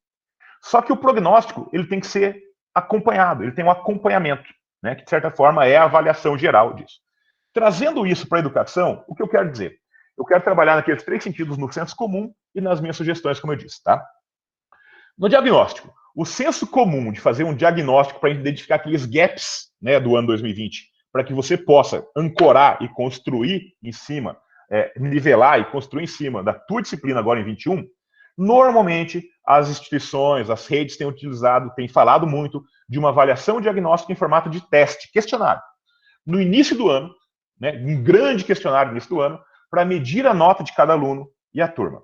Só que o prognóstico, ele tem que ser acompanhado, ele tem um acompanhamento, né, que de certa forma é a avaliação geral disso. Trazendo isso para a educação, o que eu quero dizer? Eu quero trabalhar naqueles 3 sentidos, no senso comum e nas minhas sugestões, como eu disse, tá? No diagnóstico, o senso comum de fazer um diagnóstico para identificar aqueles gaps, né, do ano 2020, para que você possa ancorar e construir em cima, nivelar e construir em cima da tua disciplina agora em 21, Normalmente, as instituições, as redes têm falado muito de uma avaliação diagnóstica em formato de teste, questionário. No início do ano, né, um grande questionário no início do ano, para medir a nota de cada aluno e a turma.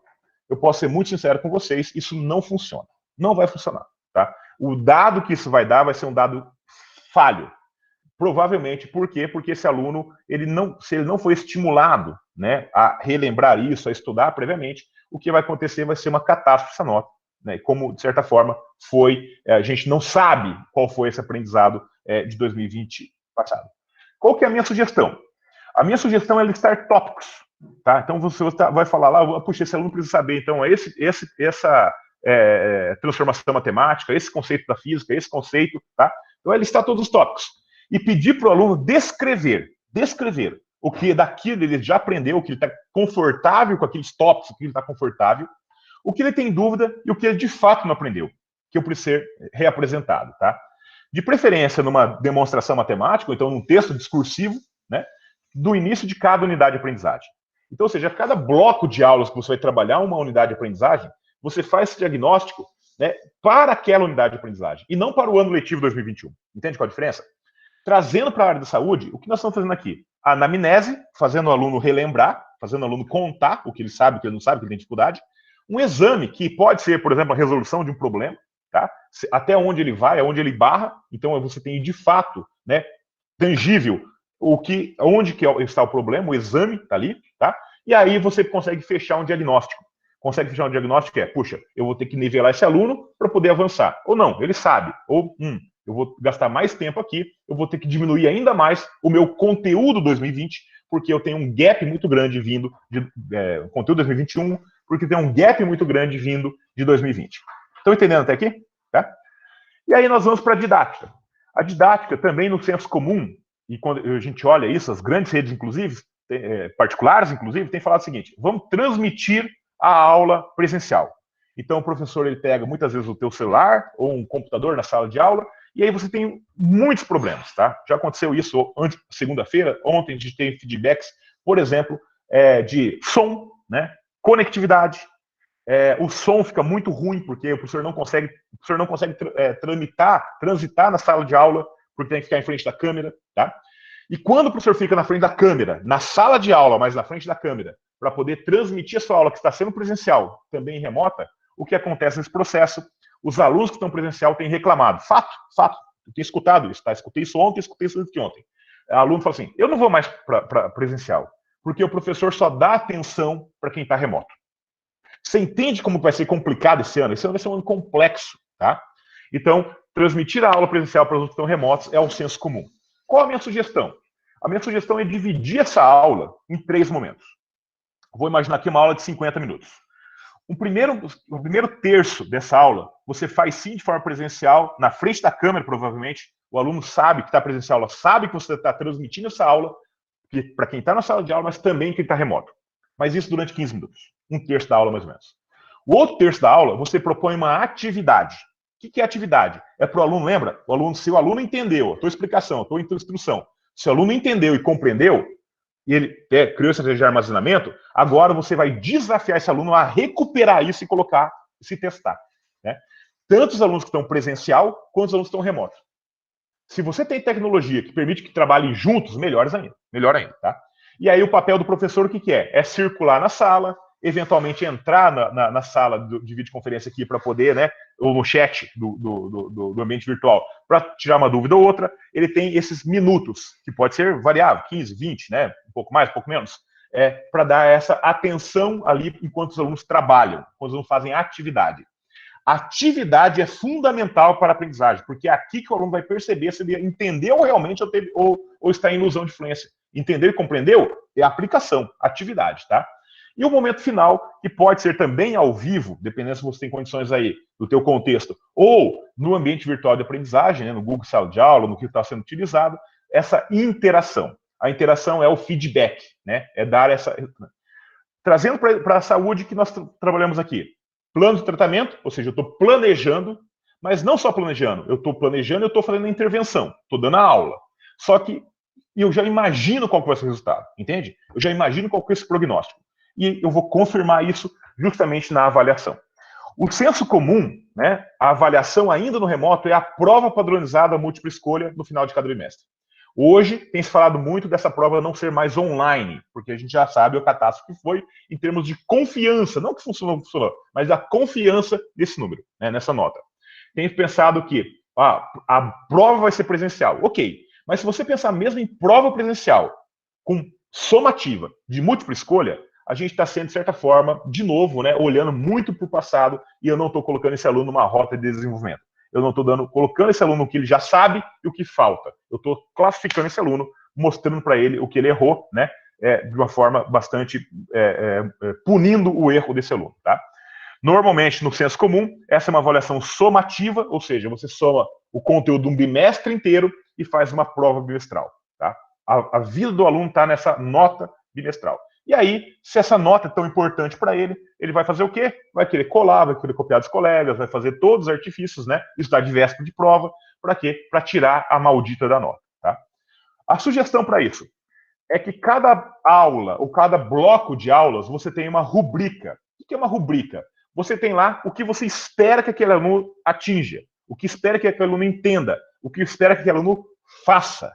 Eu posso ser muito sincero com vocês, isso não funciona. Não vai funcionar. Tá? O dado que isso vai dar vai ser um dado falho. Provavelmente, por quê? Porque esse aluno, se ele não for estimulado, né, a relembrar isso, a estudar previamente, o que vai acontecer vai ser uma catástrofe essa nota. Né, como, de certa forma, a gente não sabe qual foi esse aprendizado de 2020 passado. Qual que é a minha sugestão? A minha sugestão é listar tópicos. Tá? Então, você vai falar lá, puxa, esse aluno precisa saber, então, essa transformação matemática, esse conceito da física, esse conceito, tá? Então, é listar todos os tópicos. E pedir para o aluno descrever o que daquilo ele já aprendeu, o que ele está confortável com aqueles tópicos, o que ele está confortável, o que ele tem dúvida e o que ele de fato não aprendeu, que eu preciso ser reapresentado, tá? De preferência numa demonstração matemática, ou então num texto discursivo, né, do início de cada unidade de aprendizagem. Então, ou seja, a cada bloco de aulas que você vai trabalhar uma unidade de aprendizagem, você faz esse diagnóstico, né, para aquela unidade de aprendizagem, e não para o ano letivo 2021. Entende qual a diferença? Trazendo para a área da saúde, o que nós estamos fazendo aqui? A anamnese, fazendo o aluno relembrar, fazendo o aluno contar o que ele sabe, o que ele não sabe, o que ele tem dificuldade. Um exame que pode ser, por exemplo, a resolução de um problema, tá? Até onde ele vai, aonde ele barra. Então, você tem, de fato, né, tangível, onde que está o problema, o exame está ali, tá? E aí você consegue fechar um diagnóstico. Consegue fechar um diagnóstico que puxa, eu vou ter que nivelar esse aluno para poder avançar. Ou não, ele sabe. Ou, eu vou gastar mais tempo aqui, eu vou ter que diminuir ainda mais o meu conteúdo 2020, porque eu tenho um gap muito grande vindo de conteúdo 2021, porque tem um gap muito grande vindo de 2020. Estão entendendo até aqui? Tá? E aí nós vamos para a didática. A didática também no senso comum, e quando a gente olha isso, as grandes redes, inclusive, particulares, inclusive, têm falado o seguinte: vamos transmitir a aula presencial. Então o professor ele pega muitas vezes o teu celular ou um computador na sala de aula, e aí você tem muitos problemas, tá? Já aconteceu isso segunda-feira, ontem a gente teve feedbacks, por exemplo, de som, né? Conectividade. O som fica muito ruim, porque o professor não consegue transitar na sala de aula, porque tem que ficar em frente da câmera, tá? E quando o professor fica na frente da câmera, na sala de aula, mas na frente da câmera, para poder transmitir a sua aula que está sendo presencial, também remota, o que acontece nesse processo? Os alunos que estão presencial têm reclamado. Fato. Eu tenho escutado isso, tá? Escutei isso ontem, escutei isso antes de ontem. O aluno fala assim: eu não vou mais para presencial, porque o professor só dá atenção para quem está remoto. Você entende como vai ser complicado esse ano? Esse ano vai ser um ano complexo, tá? Então, transmitir a aula presencial para os que estão remotos é o senso comum. Qual a minha sugestão? A minha sugestão é dividir essa aula em 3 momentos. Vou imaginar aqui uma aula de 50 minutos. O primeiro terço dessa aula, você faz sim de forma presencial, na frente da câmera, provavelmente. O aluno sabe que está presencial, sabe que você está transmitindo essa aula para quem está na sala de aula, mas também quem está remoto. Mas isso durante 15 minutos. Um terço da aula, mais ou menos. O outro terço da aula, você propõe uma atividade. O que é atividade? É para o aluno, lembra? Se o aluno entendeu a tua explicação, a tua instrução, se o aluno entendeu e compreendeu, e ele criou esse de armazenamento, agora você vai desafiar esse aluno a recuperar isso e colocar, se testar. Né? Tanto os alunos que estão presencial, quanto os alunos que estão remotos. Se você tem tecnologia que permite que trabalhem juntos, melhor ainda, tá? E aí o papel do professor, o que é? É circular na sala, eventualmente entrar na sala de videoconferência aqui para poder, né, ou no chat do ambiente virtual, para tirar uma dúvida ou outra. Ele tem esses minutos, que pode ser variável, 15, 20, né, um pouco mais, um pouco menos, para dar essa atenção ali enquanto os alunos trabalham, quando os alunos fazem atividade. Atividade é fundamental para a aprendizagem, porque é aqui que o aluno vai perceber se ele entendeu realmente ou está em ilusão de fluência. Entendeu e compreendeu? É a aplicação, atividade, tá? E o momento final, que pode ser também ao vivo, dependendo se você tem condições aí do teu contexto, ou no ambiente virtual de aprendizagem, né, no Google Sala de Aula, no que está sendo utilizado, essa interação. A interação é o feedback, né? É dar essa... Trazendo para a saúde que nós trabalhamos aqui. Plano de tratamento, ou seja, eu estou planejando, mas não só planejando, eu estou planejando e eu estou fazendo a intervenção, estou dando a aula. Só que eu já imagino qual vai ser o resultado, entende? Eu já imagino qual vai ser esse prognóstico. E eu vou confirmar isso justamente na avaliação. O senso comum, né, a avaliação ainda no remoto é a prova padronizada múltipla escolha no final de cada bimestre. Hoje tem se falado muito dessa prova não ser mais online, porque a gente já sabe o catástrofe que foi em termos de confiança, não que funcionou, mas da confiança desse número, né, nessa nota. Tem pensado que a prova vai ser presencial. Ok, mas se você pensar mesmo em prova presencial, com somativa de múltipla escolha, a gente está sendo, de certa forma, de novo, né, olhando muito para o passado, e eu não estou colocando esse aluno numa rota de desenvolvimento. Eu não estou colocando esse aluno o que ele já sabe e o que falta. Eu estou classificando esse aluno, mostrando para ele o que ele errou, né, de uma forma bastante punindo o erro desse aluno. Tá? Normalmente, no senso comum, essa é uma avaliação somativa, ou seja, você soma o conteúdo de um bimestre inteiro e faz uma prova bimestral. Tá? A vida do aluno está nessa nota bimestral. E aí, se essa nota é tão importante para ele, ele vai fazer o quê? Vai querer colar, vai querer copiar dos colegas, vai fazer todos os artifícios, né? Estudar de véspera de prova. Para quê? Para tirar a maldita da nota. Tá? A sugestão para isso é que cada aula, ou cada bloco de aulas, você tem uma rubrica. O que é uma rubrica? Você tem lá o que você espera que aquele aluno atinja, o que espera que aquele aluno entenda, o que espera que aquele aluno faça.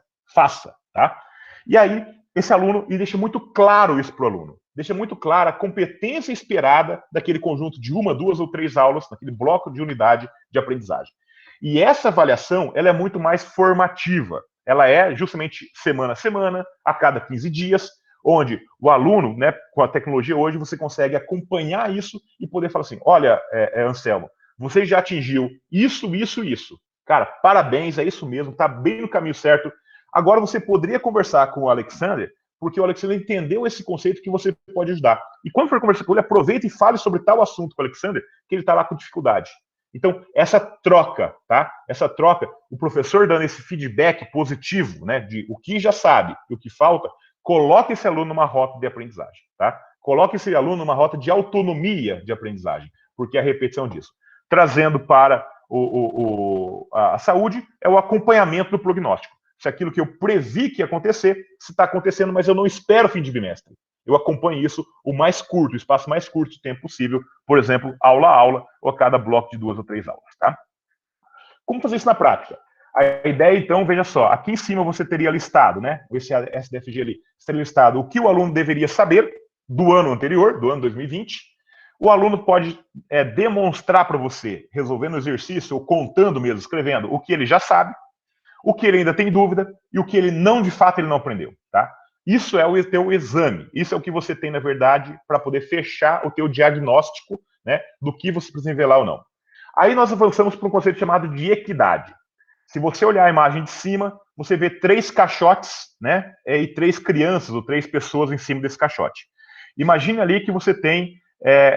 Tá? E aí, esse aluno, e deixa muito claro isso para o aluno, deixa muito clara a competência esperada daquele conjunto de 1, 2 ou 3 aulas, daquele bloco de unidade de aprendizagem. E essa avaliação, ela é muito mais formativa. Ela é justamente semana a semana, a cada 15 dias, onde o aluno, né, com a tecnologia hoje, você consegue acompanhar isso e poder falar assim, olha, Anselmo, você já atingiu isso. Cara, parabéns, é isso mesmo, está bem no caminho certo. Agora você poderia conversar com o Alexander, porque o Alexander entendeu esse conceito que você pode ajudar. E quando for conversar com ele, aproveita e fale sobre tal assunto com o Alexander, que ele está lá com dificuldade. Então, essa troca, tá? Essa troca, o professor dando esse feedback positivo, né, de o que já sabe e o que falta, coloca esse aluno numa rota de aprendizagem, tá? Coloca esse aluno numa rota de autonomia de aprendizagem, porque é a repetição disso. Trazendo para a saúde é o acompanhamento do prognóstico. Se aquilo que eu previ que ia acontecer, se está acontecendo, mas eu não espero fim de bimestre. Eu acompanho isso o mais curto, o espaço mais curto de tempo possível, por exemplo, aula a aula, ou a cada bloco de 2 ou 3 aulas. Tá? Como fazer isso na prática? A ideia, então, veja só, aqui em cima você teria listado, né? Esse SDFG ali, teria listado o que o aluno deveria saber do ano anterior, do ano 2020. O aluno pode demonstrar para você, resolvendo o exercício, ou contando mesmo, escrevendo, o que ele já sabe, o que ele ainda tem dúvida e o que ele não, de fato, ele não aprendeu, tá? Isso é o teu exame, isso é o que você tem, na verdade, para poder fechar o teu diagnóstico, né, do que você precisa nivelar ou não. Aí nós avançamos para um conceito chamado de equidade. Se você olhar a imagem de cima, você vê 3 caixotes, né, e 3 crianças ou 3 pessoas em cima desse caixote. Imagine ali que você tem,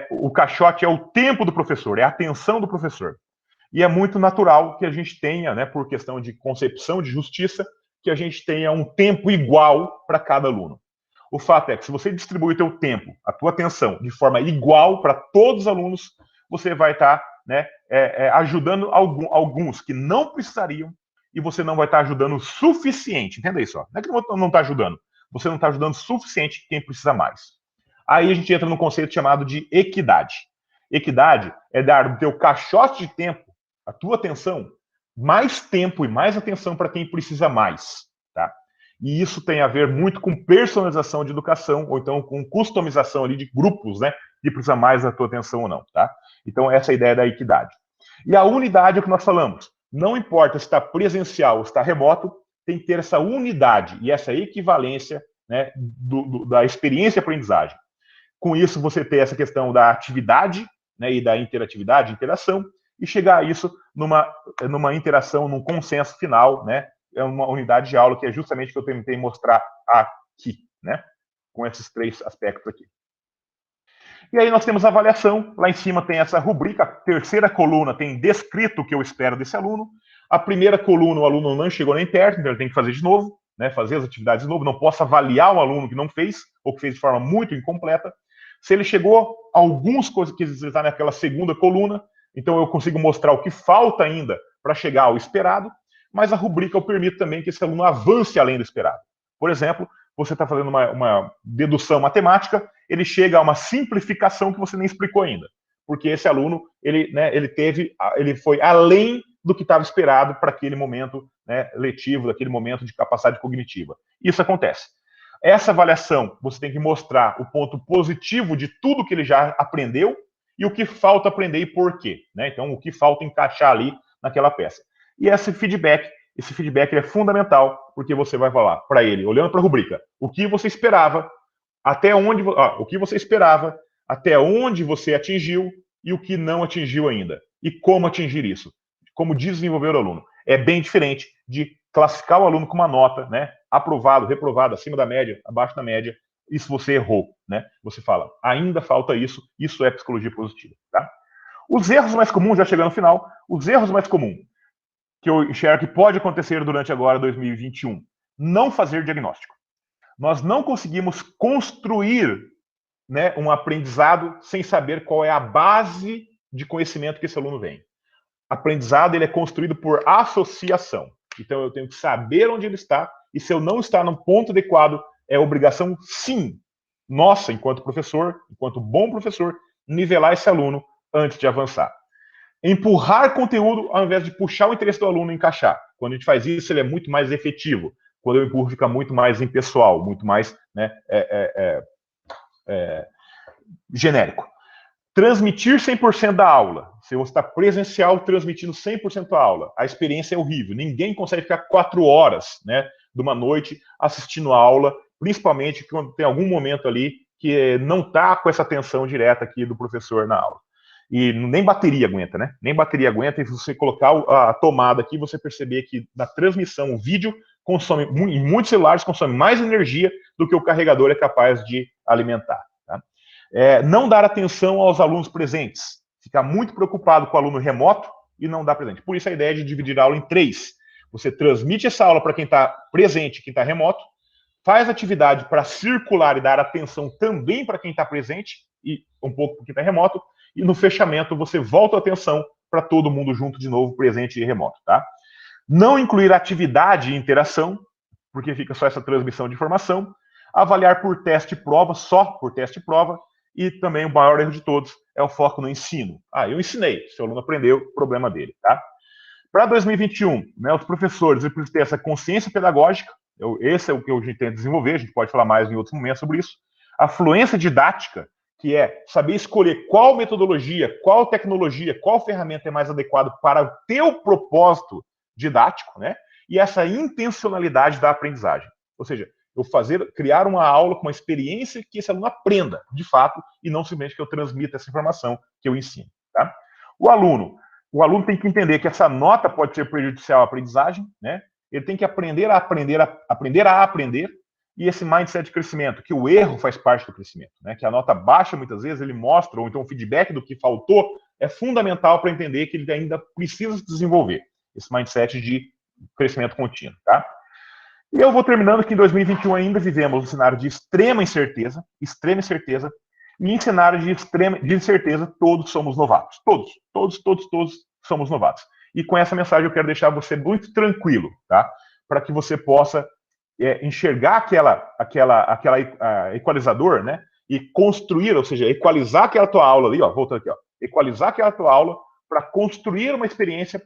o caixote é o tempo do professor, é a atenção do professor. E é muito natural que a gente tenha, né, por questão de concepção de justiça, que a gente tenha um tempo igual para cada aluno. O fato é que se você distribui o teu tempo, a tua atenção, de forma igual para todos os alunos, você vai estar, né, ajudando alguns que não precisariam e você não vai estar ajudando o suficiente. Entenda isso, ó. Não é que não está ajudando. Você não está ajudando o suficiente quem precisa mais. Aí a gente entra num conceito chamado de equidade. Equidade é dar do teu caixote de tempo, a tua atenção, mais tempo e mais atenção para quem precisa mais, tá? E isso tem a ver muito com personalização de educação, ou então com customização ali de grupos, né? Que precisa mais da tua atenção ou não, tá? Então, essa é a ideia da equidade. E a unidade é o que nós falamos. Não importa se está presencial ou se está remoto, tem que ter essa unidade e essa equivalência, né, da experiência de aprendizagem. Com isso, você tem essa questão da atividade, né, e da interatividade, interação, e chegar a isso numa interação, num consenso final, né? É uma unidade de aula que é justamente o que eu tentei mostrar aqui, né? Com esses 3 aspectos aqui. E aí nós temos a avaliação, lá em cima tem essa rubrica, a terceira coluna tem descrito o que eu espero desse aluno, a primeira coluna o aluno não chegou nem perto, então ele tem que fazer de novo, né? Fazer as atividades de novo, não posso avaliar um aluno que não fez, ou que fez de forma muito incompleta. Se ele chegou, algumas coisas que está naquela segunda coluna, então eu consigo mostrar o que falta ainda para chegar ao esperado, mas a rubrica eu permito também que esse aluno avance além do esperado. Por exemplo, você está fazendo uma dedução matemática, ele chega a uma simplificação que você nem explicou ainda. porque esse aluno, ele foi além do que estava esperado para aquele momento, né, letivo, daquele momento de capacidade cognitiva. Isso acontece. Essa avaliação, você tem que mostrar o ponto positivo de tudo que ele já aprendeu e o que falta aprender e por quê, né? Então, o que falta encaixar ali naquela peça. E esse feedback ele é fundamental, porque você vai falar para ele, olhando para a rubrica, o que você esperava, o que você esperava, até onde você atingiu e o que não atingiu ainda. E como atingir isso. Como desenvolver o aluno. É bem diferente de classificar o aluno com uma nota, né? Aprovado, reprovado, acima da média, abaixo da média. Isso você errou, né? Você fala, ainda falta isso, isso é psicologia positiva, tá? Os erros mais comuns, já chegando no final, os erros mais comuns que eu enxergo que pode acontecer durante agora 2021, não fazer diagnóstico. Nós não conseguimos construir, né, um aprendizado sem saber qual é a base de conhecimento que esse aluno vem. Aprendizado ele é construído por associação. Então eu tenho que saber onde ele está, e se eu não estar no ponto adequado, é obrigação, sim, nossa, enquanto professor, enquanto bom professor, nivelar esse aluno antes de avançar. Empurrar conteúdo ao invés de puxar o interesse do aluno e encaixar. Quando a gente faz isso, ele é muito mais efetivo. Quando eu empurro, fica muito mais impessoal, muito mais, né, genérico. Transmitir 100% da aula. Se você está presencial, transmitindo 100% da aula, a experiência é horrível. Ninguém consegue ficar 4 horas, né, de uma noite assistindo a aula, principalmente quando tem algum momento ali que não está com essa atenção direta aqui do professor na aula. E nem bateria aguenta, né? Nem bateria aguenta, e se você colocar a tomada aqui, você perceber que na transmissão, o vídeo consome, em muitos celulares, consome mais energia do que o carregador é capaz de alimentar. Tá? Não dar atenção aos alunos presentes. Ficar muito preocupado com o aluno remoto e não dar presente. Por isso a ideia de dividir a aula em 3. Você transmite essa aula para quem está presente e quem está remoto, faz atividade para circular e dar atenção também para quem está presente e um pouco para quem está remoto, e no fechamento você volta a atenção para todo mundo junto de novo, presente e remoto, tá? Não incluir atividade e interação, porque fica só essa transmissão de informação. Avaliar por teste e prova, só por teste e prova. E também o maior erro de todos é o foco no ensino. Eu ensinei, se o aluno aprendeu, problema dele, tá? Para 2021, né, os professores precisam ter essa consciência pedagógica, esse é o que a gente tenta desenvolver, a gente pode falar mais em outros momentos sobre isso. A fluência didática, que é saber escolher qual metodologia, qual tecnologia, qual ferramenta é mais adequada para o teu propósito didático, né? E essa intencionalidade da aprendizagem. Ou seja, criar uma aula com uma experiência que esse aluno aprenda, de fato, e não simplesmente que eu transmita essa informação que eu ensino, tá? O aluno tem que entender que essa nota pode ser prejudicial à aprendizagem, né? Ele tem que aprender a aprender, e esse mindset de crescimento, que o erro faz parte do crescimento, né? Que a nota baixa, muitas vezes, ele mostra, ou então o feedback do que faltou, é fundamental para entender que ele ainda precisa se desenvolver, esse mindset de crescimento contínuo, tá? E eu vou terminando que em 2021 ainda vivemos um cenário de extrema incerteza, e em cenário de incerteza, todos somos novatos. Todos somos novatos. E com essa mensagem eu quero deixar você muito tranquilo, tá? Para que você possa enxergar aquela equalizador, né? E construir, ou seja, equalizar aquela tua aula ali, voltando aqui, equalizar aquela tua aula para construir uma experiência,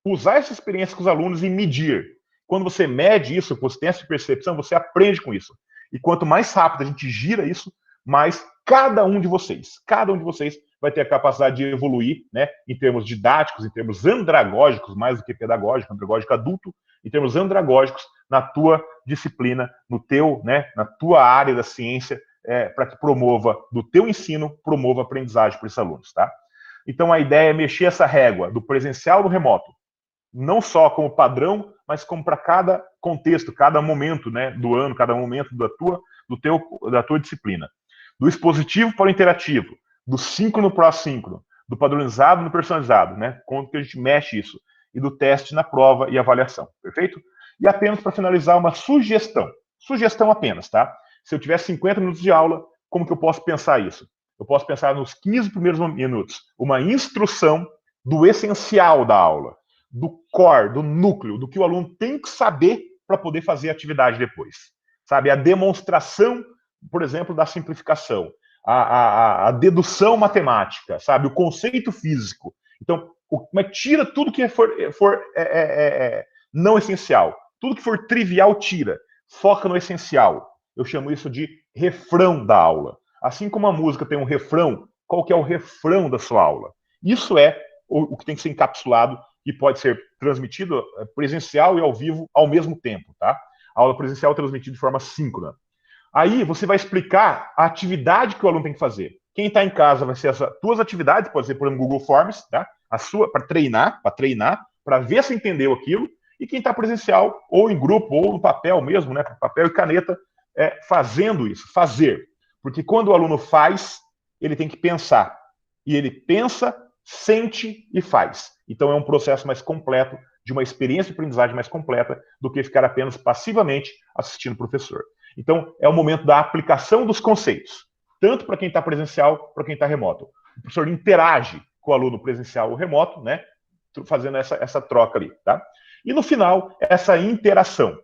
usar essa experiência com os alunos e medir. Quando você mede isso, você tem essa percepção, você aprende com isso. E quanto mais rápido a gente gira isso, mais cada um de vocês vai ter a capacidade de evoluir, né, em termos didáticos, em termos andragógicos, mais do que pedagógico, andragógico adulto, em termos andragógicos, na tua disciplina, na tua área da ciência, para que do teu ensino, promova a aprendizagem para esses alunos, tá? Então a ideia é mexer essa régua do presencial e do remoto, não só como padrão, mas como para cada contexto, cada momento, né, do ano, cada momento da tua disciplina. Do expositivo para o interativo, do síncrono para o assíncrono, do padronizado no personalizado, né? Como que a gente mexe isso? E do teste na prova e avaliação, perfeito? E apenas para finalizar, uma sugestão. Sugestão apenas, tá? Se eu tiver 50 minutos de aula, como que eu posso pensar isso? Eu posso pensar nos 15 primeiros minutos, uma instrução do essencial da aula, do core, do núcleo, do que o aluno tem que saber para poder fazer a atividade depois. Sabe? A demonstração, por exemplo, da simplificação. a dedução matemática, sabe? O conceito físico. Então, mas tira tudo que for não essencial. Tudo que for trivial, tira. Foca no essencial. Eu chamo isso de refrão da aula. Assim como a música tem um refrão, qual que é o refrão da sua aula? Isso é o que tem que ser encapsulado e pode ser transmitido presencial e ao vivo ao mesmo tempo, tá? A aula presencial é transmitida de forma síncrona. Aí você vai explicar a atividade que o aluno tem que fazer. Quem está em casa vai ser as suas atividades, pode ser por exemplo Google Forms, tá? A sua para treinar, para ver se entendeu aquilo. E quem está presencial, ou em grupo, ou no papel mesmo, né? Papel e caneta, fazendo isso, fazer. Porque quando o aluno faz, ele tem que pensar. E ele pensa, sente e faz. Então é um processo mais completo, de uma experiência de aprendizagem mais completa, do que ficar apenas passivamente assistindo o professor. Então é o momento da aplicação dos conceitos, tanto para quem está presencial, para quem está remoto. O professor interage com o aluno presencial ou remoto, né? Fazendo essa troca ali, tá? E no final, essa interação,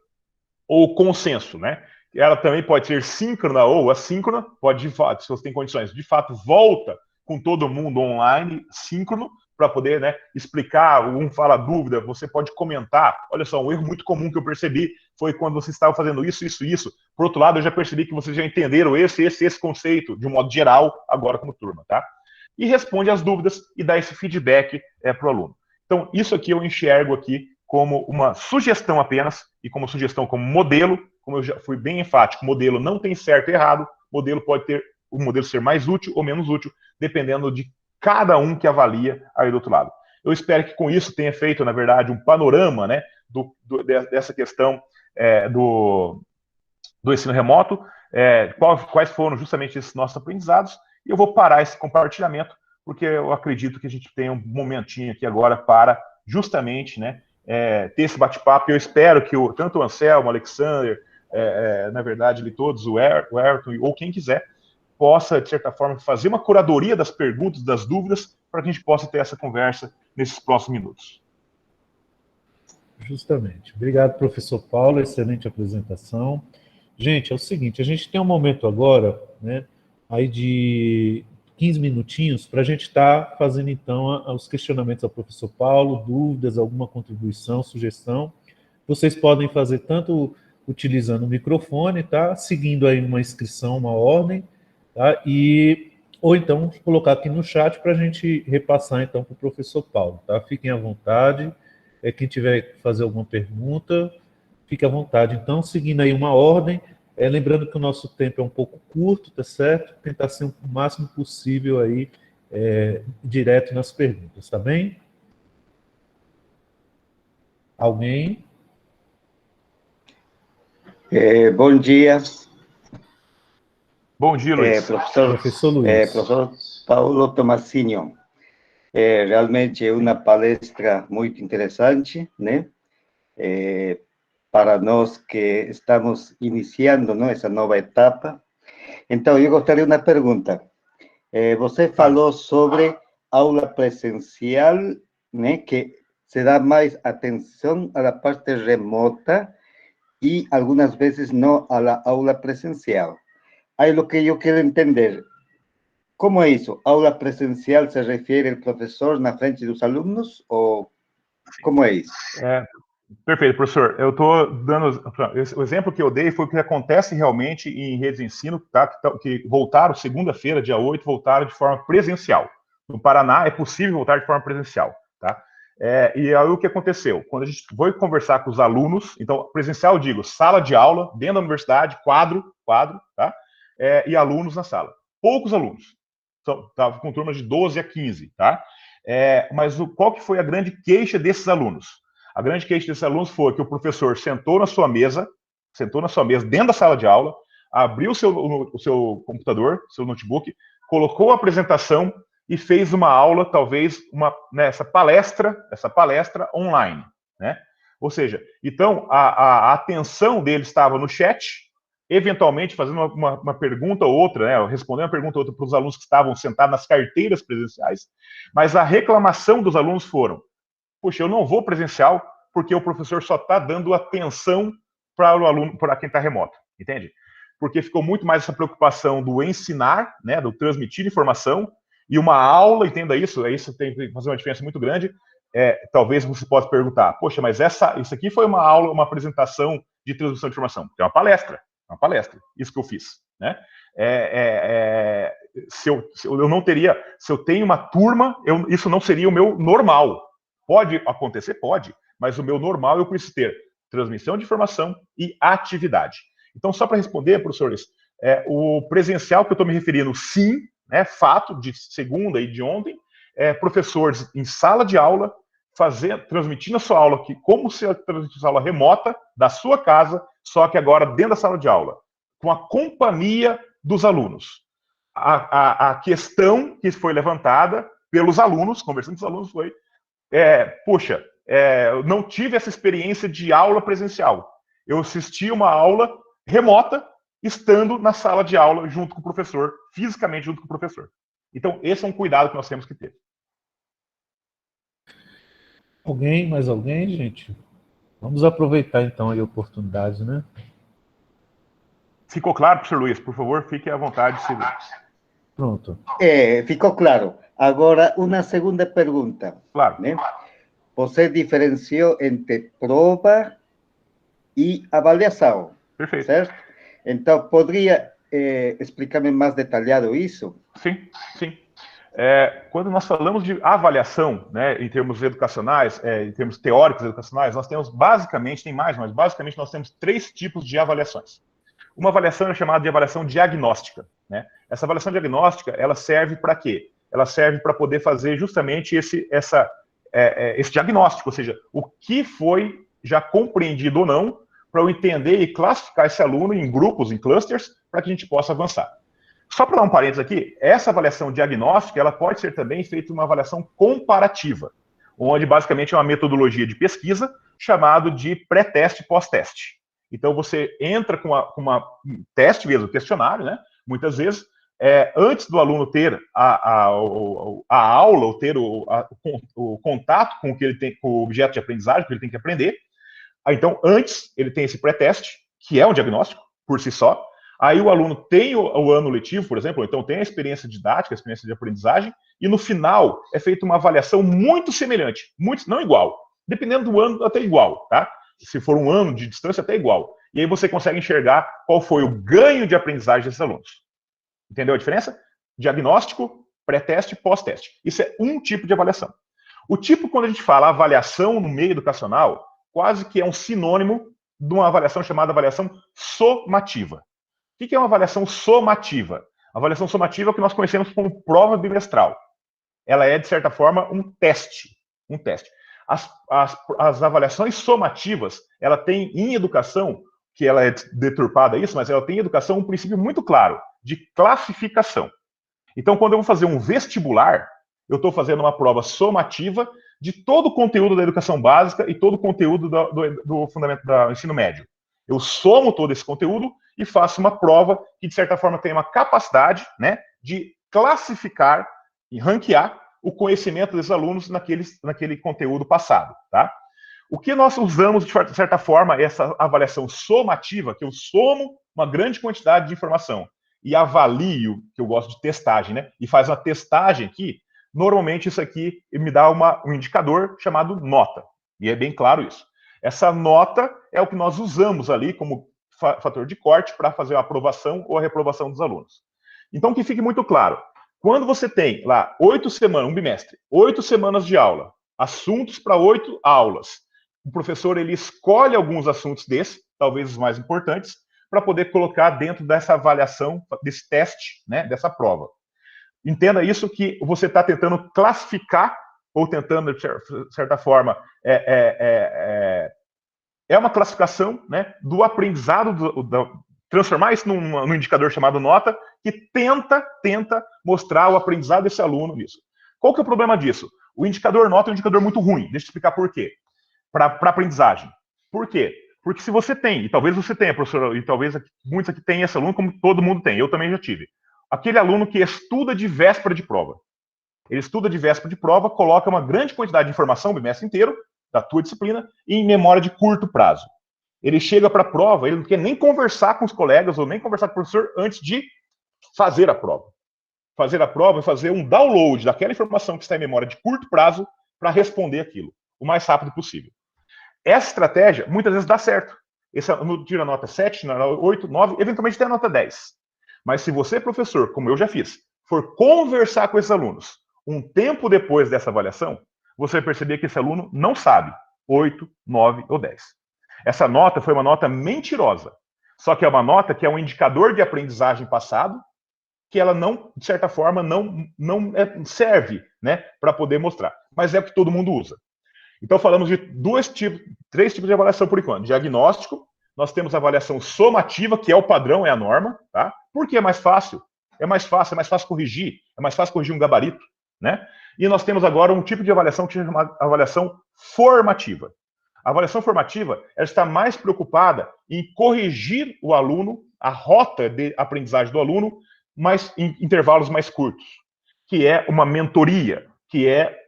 ou consenso, né? Ela também pode ser síncrona ou assíncrona, pode, de fato, se você tem condições, de fato, volta com todo mundo online, síncrono, para poder, né, explicar, um fala dúvida, você pode comentar. Olha só, um erro muito comum que eu percebi foi quando você estava fazendo isso. Por outro lado, eu já percebi que vocês já entenderam esse conceito, de um modo geral, agora como turma, tá? E responde as dúvidas e dá esse feedback para o aluno. Então, isso aqui eu enxergo aqui como uma sugestão apenas, e como sugestão como modelo, como eu já fui bem enfático, modelo não tem certo e errado, modelo pode ter o modelo ser mais útil ou menos útil, dependendo de cada um que avalia aí do outro lado. Eu espero que com isso tenha feito, na verdade, um panorama, né, dessa questão do ensino remoto, quais foram justamente esses nossos aprendizados, e eu vou parar esse compartilhamento, porque eu acredito que a gente tem um momentinho aqui agora para justamente, né, ter esse bate-papo. Eu espero que tanto o Anselmo, o Alexander, na verdade, ali todos, o Ayrton, ou quem quiser, possa, de certa forma, fazer uma curadoria das perguntas, das dúvidas, para que a gente possa ter essa conversa nesses próximos minutos. Justamente. Obrigado, professor Paulo, excelente apresentação. Gente, é o seguinte, a gente tem um momento agora, né, aí de 15 minutinhos, para a gente estar fazendo, então, os questionamentos ao professor Paulo, dúvidas, alguma contribuição, sugestão. Vocês podem fazer tanto utilizando o microfone, tá? Seguindo aí uma inscrição, uma ordem, tá? Ou então colocar aqui no chat para a gente repassar então para o professor Paulo, tá? Fiquem à vontade. Quem tiver que fazer alguma pergunta, fique à vontade. Então, seguindo aí uma ordem, lembrando que o nosso tempo é um pouco curto, tá certo? Tentar ser o máximo possível aí direto nas perguntas, tá bem? Alguém? Bom dia. Bom dia, Luiz. Professor Luiz. Professor Paulo Tomassinho. Realmente é uma palestra muito interessante, né? Para nós que estamos iniciando, não, essa nova etapa. Então, eu gostaria de uma pergunta. Você falou sobre aula presencial, né? Que se dá mais atenção à parte remota e algumas vezes não à aula presencial. Aí o que eu quero entender, como é isso? Aula presencial se refere ao professor na frente dos alunos ou como é isso? Perfeito, professor. Eu estou dando... O exemplo que eu dei foi o que acontece realmente em redes de ensino, tá? Que voltaram, segunda-feira, dia 8, voltaram de forma presencial. No Paraná é possível voltar de forma presencial, tá? E aí o que aconteceu? Quando a gente foi conversar com os alunos, então, presencial, eu digo, sala de aula, dentro da universidade, quadro, tá? E alunos na sala. Poucos alunos. Estava com turmas de 12 a 15, tá? Mas qual que foi a grande queixa desses alunos? A grande queixa desses alunos foi que o professor sentou na sua mesa dentro da sala de aula, abriu o seu computador, seu notebook, colocou a apresentação e fez uma aula, talvez, essa palestra online, né? Ou seja, então, a atenção dele estava no chat, eventualmente fazendo uma pergunta ou outra, né, respondendo uma pergunta ou outra para os alunos que estavam sentados nas carteiras presenciais, mas a reclamação dos alunos foram: puxa, eu não vou presencial porque o professor só está dando atenção para o aluno, para quem está remoto, entende? porque ficou muito mais essa preocupação do ensinar, né, do transmitir informação, e uma aula, entenda isso tem que fazer uma diferença muito grande. Talvez você possa perguntar, poxa, mas isso aqui foi uma aula, uma apresentação de transmissão de informação. É uma palestra, isso que eu fiz, né? Se eu tenho uma turma, isso não seria o meu normal. Pode acontecer? Pode, mas o meu normal eu preciso ter transmissão de informação e atividade. Então, só para responder, professores, o presencial que eu estou me referindo, sim, né, fato de segunda e de ontem, professores em sala de aula, transmitindo a sua aula aqui, como se transmitisse a aula remota da sua casa, só que agora dentro da sala de aula, com a companhia dos alunos. A questão que foi levantada pelos alunos, conversando com os alunos, foi: puxa, eu não tive essa experiência de aula presencial. Eu assisti uma aula remota, estando na sala de aula junto com o professor, fisicamente junto com o professor. Então, esse é um cuidado que nós temos que ter. Mais alguém, gente? Vamos aproveitar, então, a oportunidade, né? Ficou claro, professor Luiz? Por favor, fique à vontade. Pronto. Ficou claro. Agora, uma segunda pergunta. Claro. Né? Você diferenciou entre prova e avaliação. Perfeito. Certo? Então, poderia explicar-me mais detalhado isso? Sim. Quando nós falamos de avaliação, né, em termos educacionais, em termos teóricos educacionais, nós temos basicamente, tem mais, mas basicamente nós temos 3 tipos de avaliações. Uma avaliação é chamada de avaliação diagnóstica, né? Essa avaliação diagnóstica, ela serve para quê? Ela serve para poder fazer justamente esse diagnóstico, ou seja, o que foi já compreendido ou não, para eu entender e classificar esse aluno em grupos, em clusters, para que a gente possa avançar. Só para dar um parênteses aqui, essa avaliação diagnóstica, ela pode ser também feita uma avaliação comparativa, onde basicamente é uma metodologia de pesquisa chamado de pré-teste e pós-teste. Então você entra com um teste mesmo, questionário, né? Muitas vezes, antes do aluno ter a aula, ou ter o contato com o que ele tem, com o objeto de aprendizagem, que ele tem que aprender. Então, antes, ele tem esse pré-teste, que é um diagnóstico, por si só. Aí o aluno tem o ano letivo, por exemplo, então tem a experiência didática, a experiência de aprendizagem, e no final é feita uma avaliação muito semelhante, não igual. Dependendo do ano, até igual, tá? Se for um ano de distância, até igual. E aí você consegue enxergar qual foi o ganho de aprendizagem desses alunos. Entendeu a diferença? Diagnóstico, pré-teste e pós-teste. Isso é um tipo de avaliação. O tipo, quando a gente fala avaliação no meio educacional, quase que é um sinônimo de uma avaliação chamada avaliação somativa. O que é uma avaliação somativa? A avaliação somativa é o que nós conhecemos como prova bimestral. Ela é, de certa forma, um teste. As avaliações somativas, ela tem em educação, que ela é deturpada isso, mas ela tem em educação um princípio muito claro, de classificação. Então, quando eu vou fazer um vestibular, eu estou fazendo uma prova somativa de todo o conteúdo da educação básica e todo o conteúdo do fundamento do ensino médio. Eu somo todo esse conteúdo e faço uma prova que, de certa forma, tem uma capacidade, né, de classificar e ranquear o conhecimento dos alunos naquele conteúdo passado, tá? O que nós usamos, de certa forma, essa avaliação somativa, que eu somo uma grande quantidade de informação e avalio, que eu gosto de testagem, né? E faz uma testagem aqui, normalmente isso aqui me dá um indicador chamado nota. E é bem claro isso. Essa nota é o que nós usamos ali como fator de corte para fazer a aprovação ou a reprovação dos alunos. Então, que fique muito claro, quando você tem lá 8 semanas, um bimestre, 8 semanas de aula, assuntos para 8 aulas, o professor ele escolhe alguns assuntos desses, talvez os mais importantes, para poder colocar dentro dessa avaliação, desse teste, né, dessa prova. Entenda isso que você está tentando classificar, ou tentando, de certa forma, é uma classificação, né, do aprendizado, transformar isso num indicador chamado nota, que tenta mostrar o aprendizado desse aluno nisso. Qual que é o problema disso? O indicador nota é um indicador muito ruim. Deixa eu explicar por quê. Para aprendizagem. Por quê? Porque se você tem, e talvez você tenha, professor, e talvez muitos aqui tenham esse aluno, como todo mundo tem, eu também já tive. Aquele aluno que estuda de véspera de prova. Ele estuda de véspera de prova, coloca uma grande quantidade de informação o bimestre inteiro, da tua disciplina, em memória de curto prazo. Ele chega para a prova, ele não quer nem conversar com os colegas ou nem conversar com o professor antes de fazer a prova. Fazer a prova é fazer um download daquela informação que está em memória de curto prazo para responder aquilo o mais rápido possível. Essa estratégia, muitas vezes, dá certo. Esse aluno tira nota 7, tira nota 8, 9, eventualmente tem a nota 10. Mas se você, professor, como eu já fiz, for conversar com esses alunos um tempo depois dessa avaliação, você vai perceber que esse aluno não sabe 8, 9 ou 10. Essa nota foi uma nota mentirosa. Só que é uma nota que é um indicador de aprendizagem passado, que ela não, de certa forma, não serve, né, para poder mostrar. Mas é o que todo mundo usa. Então, falamos de três tipos de avaliação por enquanto. Diagnóstico, nós temos a avaliação somativa, que é o padrão, é a norma, tá? Porque é mais fácil. É mais fácil corrigir, é mais fácil corrigir um gabarito, né? E nós temos agora um tipo de avaliação que se chama avaliação formativa. A avaliação formativa, ela está mais preocupada em corrigir o aluno, a rota de aprendizagem do aluno, mas em intervalos mais curtos, que é uma mentoria, que é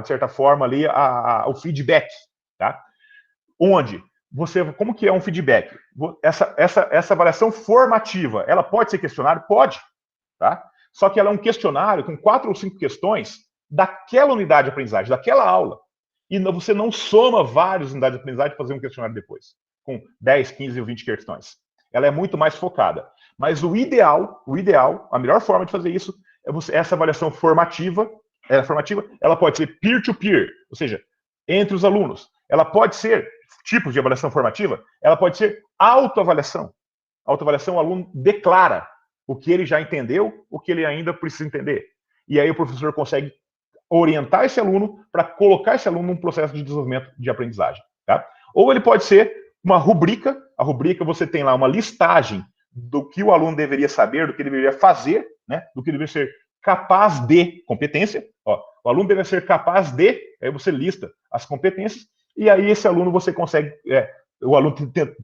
de certa forma, ali, o feedback, tá? Onde como que é um feedback? Essa avaliação formativa, ela pode ser questionário? Pode, tá? Só que ela é um questionário com 4 ou 5 questões daquela unidade de aprendizagem, daquela aula. E você não soma várias unidades de aprendizagem para fazer um questionário depois, com 10, 15 ou 20 questões. Ela é muito mais focada. Mas o ideal, a melhor forma de fazer isso, é essa avaliação formativa, ela pode ser peer-to-peer, ou seja, entre os alunos. Ela pode ser, tipos de avaliação formativa, ela pode ser autoavaliação. Autoavaliação, o aluno declara o que ele já entendeu, o que ele ainda precisa entender. E aí o professor consegue orientar esse aluno para colocar esse aluno num processo de desenvolvimento de aprendizagem. Tá? Ou ele pode ser uma rubrica. A rubrica, você tem lá uma listagem do que o aluno deveria saber, do que ele deveria fazer, né? Do que ele deveria ser capaz de competência. Ó, o aluno deve ser capaz de, aí você lista as competências, e aí esse aluno você consegue, o aluno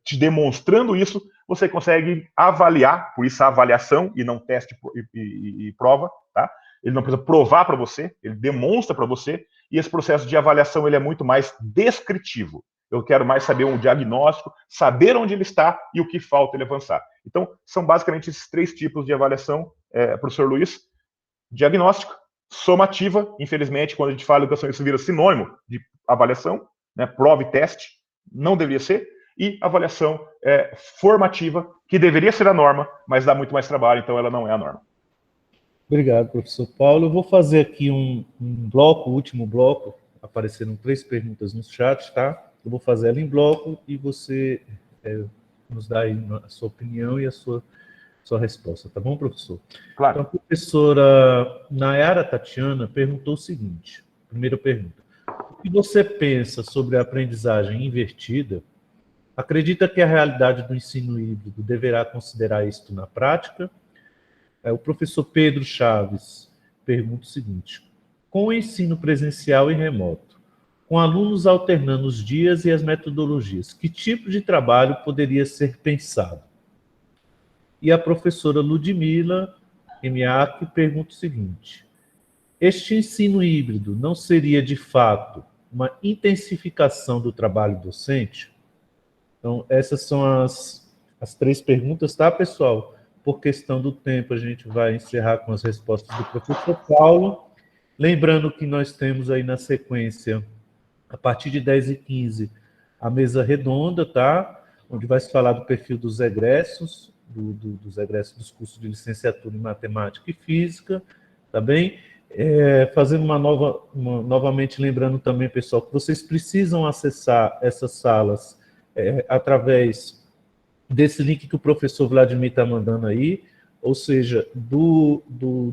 te demonstrando isso, você consegue avaliar, por isso a avaliação e não teste e prova, tá? Ele não precisa provar para você, ele demonstra para você, e esse processo de avaliação ele é muito mais descritivo. Eu quero mais saber um diagnóstico, saber onde ele está e o que falta ele avançar. Então, são basicamente esses 3 tipos de avaliação, professor Luiz. Diagnóstico, somativa, infelizmente, quando a gente fala educação, isso vira sinônimo de avaliação, né? Prova e teste, não deveria ser. E avaliação formativa, que deveria ser a norma, mas dá muito mais trabalho, então ela não é a norma. Obrigado, professor Paulo. Eu vou fazer aqui um bloco, o último bloco. Apareceram 3 perguntas no chat, tá? Eu vou fazer ela em bloco e você nos dá aí a sua opinião e a sua resposta, tá bom, professor? Claro. Então, a professora Nayara Tatiana perguntou o seguinte, primeira pergunta. O que você pensa sobre a aprendizagem invertida? Acredita que a realidade do ensino híbrido deverá considerar isto na prática? O professor Pedro Chaves pergunta o seguinte. Com o ensino presencial e remoto, com alunos alternando os dias e as metodologias, que tipo de trabalho poderia ser pensado? E a professora Ludmila Emiak pergunta o seguinte. Este ensino híbrido não seria, de fato, uma intensificação do trabalho docente? Então, essas são as 3 perguntas, tá, pessoal? Por questão do tempo, a gente vai encerrar com as respostas do professor Paulo. Lembrando que nós temos aí na sequência, a partir de 10h15, a mesa redonda, tá? Onde vai se falar do perfil dos egressos, dos egressos dos cursos de licenciatura em matemática e física, tá bem? Fazendo novamente lembrando também, pessoal, que vocês precisam acessar essas salas através desse link que o professor Vladimir está mandando aí, ou seja, do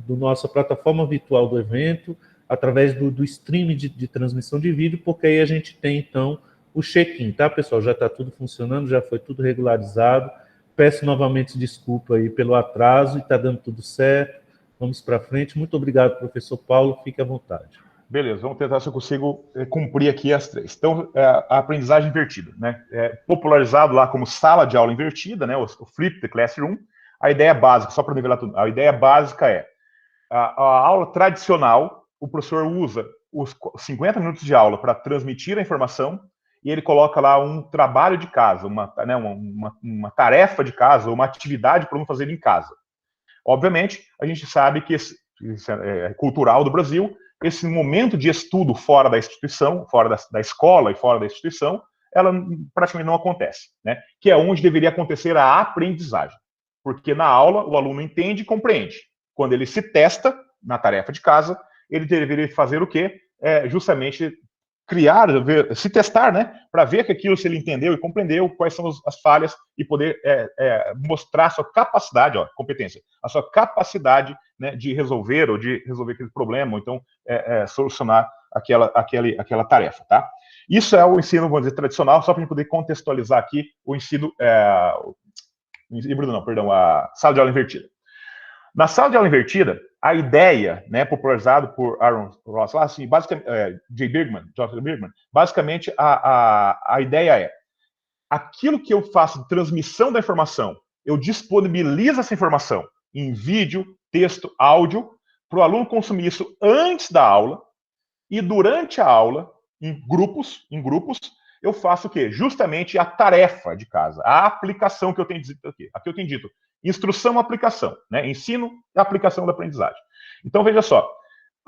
nossa plataforma virtual do evento, através do streaming de transmissão de vídeo, porque aí a gente tem, então, o check-in, tá, pessoal? Já está tudo funcionando, já foi tudo regularizado. Peço novamente desculpa aí pelo atraso e está dando tudo certo. Vamos para frente. Muito obrigado, professor Paulo. Fique à vontade. Beleza, vamos tentar se eu consigo cumprir aqui as 3. Então, a aprendizagem invertida, né? Popularizado lá como sala de aula invertida, né? O Flip the Classroom. A ideia básica, só para nivelar tudo, a ideia básica é a aula tradicional, o professor usa os 50 minutos de aula para transmitir a informação e ele coloca lá um trabalho de casa, uma tarefa de casa, uma atividade para o aluno fazer em casa. Obviamente, a gente sabe que isso é cultural do Brasil, esse momento de estudo fora da instituição, fora da escola e fora da instituição, ela praticamente não acontece, né? Que é onde deveria acontecer a aprendizagem. Porque na aula o aluno entende e compreende. Quando ele se testa na tarefa de casa, ele deveria fazer o quê? Justamente criar, se testar, né? Para ver que aquilo, se ele entendeu e compreendeu, quais são as falhas e poder mostrar a sua capacidade, competência, a sua capacidade, né, de resolver aquele problema, ou então solucionar aquela tarefa, tá? Isso é o ensino, vamos dizer, tradicional, só para a gente poder contextualizar aqui o ensino, a sala de aula invertida. Na sala de aula invertida, a ideia, né, popularizada por Aaron Ross, assim, basicamente, J. Bergman, basicamente a ideia é aquilo que eu faço de transmissão da informação, eu disponibilizo essa informação em vídeo, texto, áudio, para o aluno consumir isso antes da aula, e durante a aula, em grupos, eu faço o quê? Justamente a tarefa de casa, a aplicação que eu tenho dito aqui. Aqui eu tenho dito instrução, aplicação, né? Ensino e aplicação da aprendizagem. Então, veja só,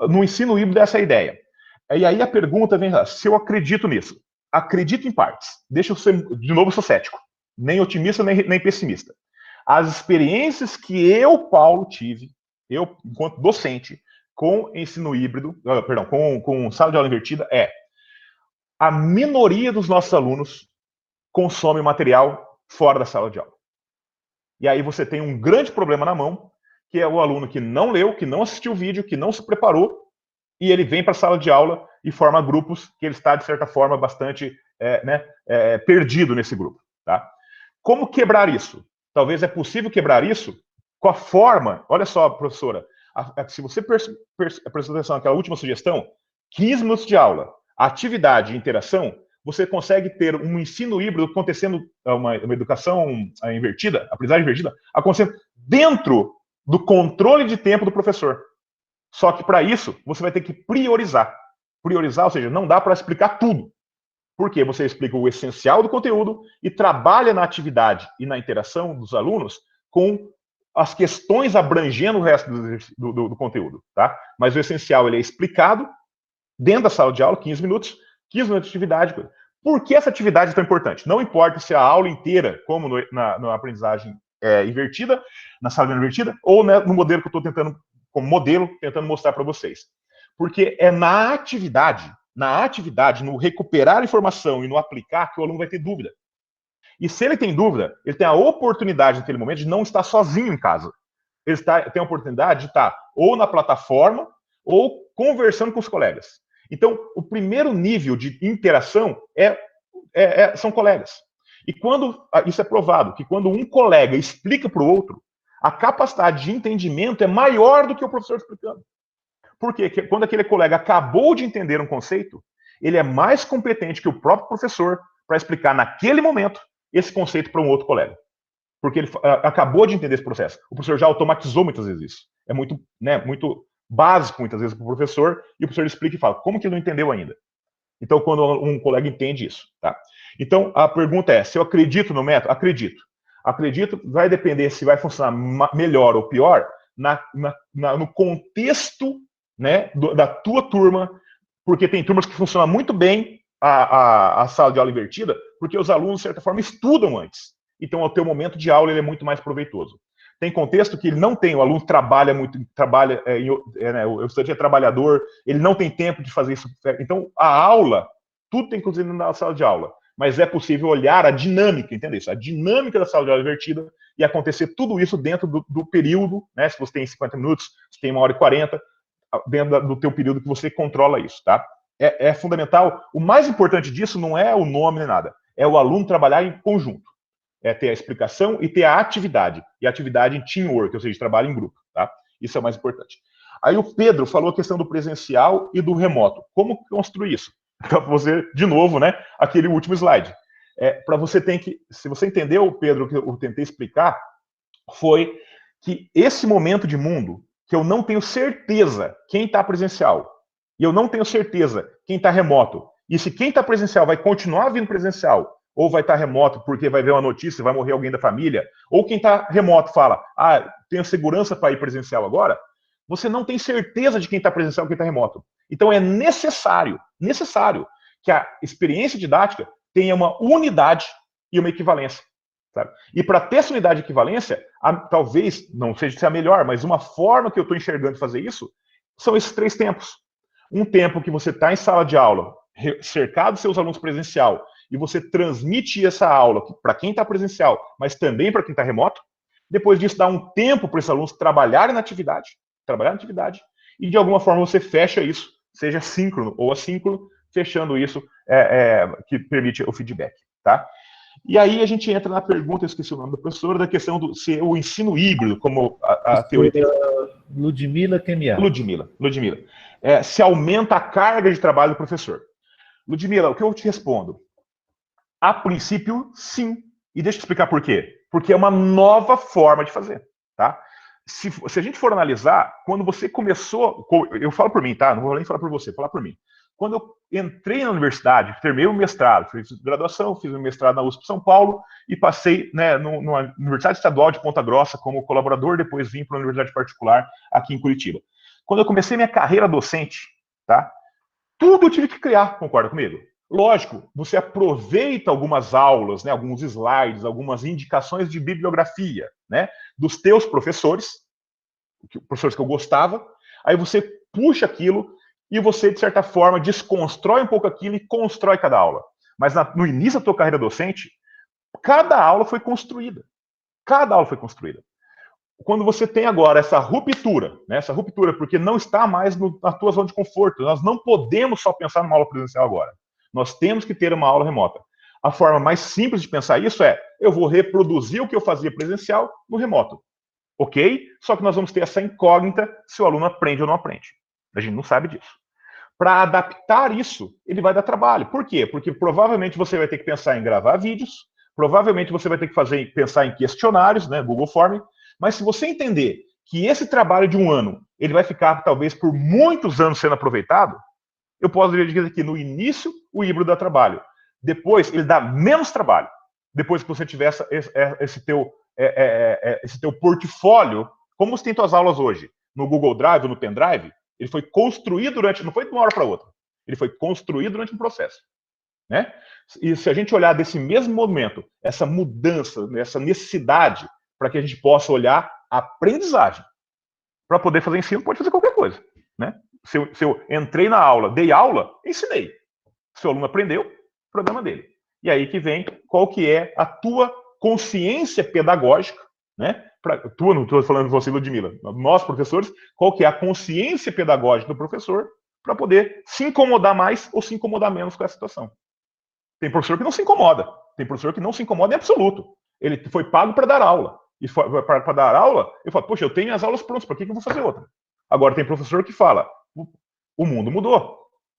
no ensino híbrido essa é a ideia. E aí a pergunta vem, se eu acredito nisso. Acredito em partes. Deixa eu ser, de novo, sou cético. Nem otimista, nem pessimista. As experiências que eu, Paulo, tive, eu, enquanto docente, com ensino híbrido, com sala de aula invertida, a minoria dos nossos alunos consome material fora da sala de aula. E aí você tem um grande problema na mão, que é o aluno que não leu, que não assistiu o vídeo, que não se preparou, e ele vem para a sala de aula e forma grupos que ele está, de certa forma, bastante perdido nesse grupo. Tá? Como quebrar isso? Talvez é possível quebrar isso com a forma... Olha só, professora, se você prestou atenção naquela última sugestão, 15 minutos de aula, atividade e interação, você consegue ter um ensino híbrido acontecendo, uma educação invertida, aprendizagem invertida, acontecendo dentro do controle de tempo do professor. Só que para isso, você vai ter que priorizar. Priorizar, ou seja, não dá para explicar tudo. Porque você explica o essencial do conteúdo e trabalha na atividade e na interação dos alunos com as questões abrangendo o resto do conteúdo. Tá? Mas o essencial ele é explicado dentro da sala de aula, 15 minutos de atividade. Por que essa atividade é tão importante? Não importa se a aula inteira, como na aprendizagem invertida, na sala de aula invertida, ou no modelo que eu estou tentando, como modelo, tentando mostrar para vocês. Porque é na atividade, no recuperar informação e no aplicar, que o aluno vai ter dúvida. E se ele tem dúvida, ele tem a oportunidade, naquele momento, de não estar sozinho em casa. Ele tem a oportunidade de estar ou na plataforma, ou conversando com os colegas. Então, o primeiro nível de interação são colegas. E isso é provado, que quando um colega explica para o outro, a capacidade de entendimento é maior do que o professor explicando. Por quê? Porque quando aquele colega acabou de entender um conceito, ele é mais competente que o próprio professor para explicar naquele momento esse conceito para um outro colega. Porque ele acabou de entender esse processo. O professor já automatizou muitas vezes isso. É muito básico, muitas vezes, para o professor, e o professor explica e fala, como que ele não entendeu ainda? Então, quando um colega entende isso, tá? Então, a pergunta é, se eu acredito no método? Acredito. Acredito, vai depender se vai funcionar melhor ou pior no contexto, né, da tua turma, porque tem turmas que funcionam muito bem a sala de aula invertida, porque os alunos, de certa forma, estudam antes. Então, o teu momento de aula ele é muito mais proveitoso. Tem contexto que ele não tem, o aluno trabalha muito, o estudante é trabalhador, ele não tem tempo de fazer isso. Então, a aula, tudo tem inclusive na sala de aula, mas é possível olhar a dinâmica, entendeu isso? A dinâmica da sala de aula invertida e acontecer tudo isso dentro do período, né? Se você tem 50 minutos, se tem 1h40, dentro do teu período que você controla isso, tá? É fundamental. O mais importante disso não é o nome nem nada, é o aluno trabalhar em conjunto. É ter a explicação e ter a atividade. E a atividade em teamwork, ou seja, trabalho em grupo, tá? Isso é o mais importante. Aí o Pedro falou a questão do presencial e do remoto. Como construir isso? Então, você, de novo, né, aquele último slide. Para você se você entendeu, Pedro, o que eu tentei explicar, foi que esse momento de mundo, que eu não tenho certeza quem está presencial, e eu não tenho certeza quem está remoto, E se quem está presencial vai continuar vindo presencial, ou vai estar remoto porque vai ver uma notícia, vai morrer alguém da família, ou quem está remoto fala, tenho segurança para ir presencial agora, você não tem certeza de quem está presencial e quem está remoto. Então é necessário que a experiência didática tenha uma unidade e uma equivalência. Sabe? E para ter essa unidade e equivalência, talvez, não seja se a melhor, mas uma forma que eu estou enxergando de fazer isso, são esses 3 tempos. Um tempo que você está em sala de aula, cercado dos seus alunos presencial, e você transmite essa aula para quem está presencial, mas também para quem está remoto. Depois disso, dá um tempo para esses alunos trabalharem na atividade, e de alguma forma você fecha isso, seja síncrono ou assíncrono, fechando isso que permite o feedback. Tá? E aí a gente entra na pergunta, eu esqueci o nome da professora, da questão do se o ensino híbrido, como a teoria tem. Ludmila Kemiar. Ludmila. Se aumenta a carga de trabalho do professor. Ludmila, o que eu te respondo? A princípio, sim. E deixa eu explicar por quê. Porque é uma nova forma de fazer. Tá? Se a gente for analisar, quando você começou... Eu falo por mim, tá? Não vou nem falar por você, vou falar por mim. Quando eu entrei na universidade, terminei o mestrado, fiz graduação, fiz o mestrado na USP São Paulo e passei numa Universidade Estadual de Ponta Grossa como colaborador, depois vim para uma universidade particular aqui em Curitiba. Quando eu comecei minha carreira docente, tá? Tudo eu tive que criar, concorda comigo? Lógico, você aproveita algumas aulas, né, alguns slides, algumas indicações de bibliografia, né, dos teus professores que eu gostava, aí você puxa aquilo e você, de certa forma, desconstrói um pouco aquilo e constrói cada aula. Mas no início da tua carreira docente, cada aula foi construída. Cada aula foi construída. Quando você tem agora essa ruptura, né, porque não está mais na tua zona de conforto, nós não podemos só pensar numa aula presencial agora. Nós temos que ter uma aula remota. A forma mais simples de pensar isso é, eu vou reproduzir o que eu fazia presencial no remoto. Ok? Só que nós vamos ter essa incógnita se o aluno aprende ou não aprende. A gente não sabe disso. Para adaptar isso, ele vai dar trabalho. Por quê? Porque provavelmente você vai ter que pensar em gravar vídeos, provavelmente você vai ter que pensar em questionários, né, Google Form, mas se você entender que esse trabalho de um ano, ele vai ficar talvez por muitos anos sendo aproveitado, eu posso dizer que no início o híbrido dá trabalho. Depois ele dá menos trabalho. Depois que você tiver esse teu portfólio, como você tem suas aulas hoje, no Google Drive, no Pendrive, ele foi construído não foi de uma hora para outra, ele foi construído durante um processo. Né? E se a gente olhar desse mesmo momento, essa mudança, essa necessidade, para que a gente possa olhar a aprendizagem, para poder fazer ensino, pode fazer qualquer coisa. Né? Se eu entrei na aula, dei aula, ensinei. Se o aluno aprendeu, problema dele. E aí que vem qual que é a tua consciência pedagógica, né? Não estou falando de você, Ludmila, nós professores, qual que é a consciência pedagógica do professor para poder se incomodar mais ou se incomodar menos com essa situação. Tem professor que não se incomoda, tem professor que não se incomoda em absoluto. Ele foi pago para dar aula. E para dar aula, eu falo, poxa, eu tenho as aulas prontas, para que eu vou fazer outra? Agora tem professor que fala, o mundo mudou.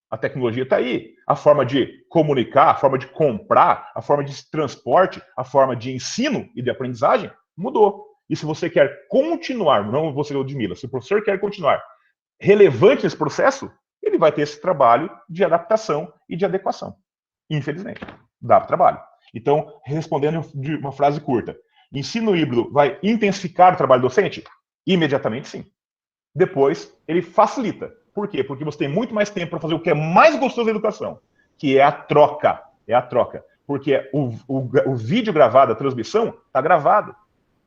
A tecnologia está aí. A forma de comunicar, a forma de comprar, a forma de transporte, a forma de ensino e de aprendizagem mudou. E se você quer continuar, não você, Ludmila, se o professor quer continuar relevante nesse processo, ele vai ter esse trabalho de adaptação e de adequação. Infelizmente, dá trabalho. Então, respondendo de uma frase curta, ensino híbrido vai intensificar o trabalho docente? Imediatamente sim. Depois, ele facilita. Por quê? Porque você tem muito mais tempo para fazer o que é mais gostoso da educação, que é a troca. É a troca. Porque o vídeo gravado, a transmissão, está gravado.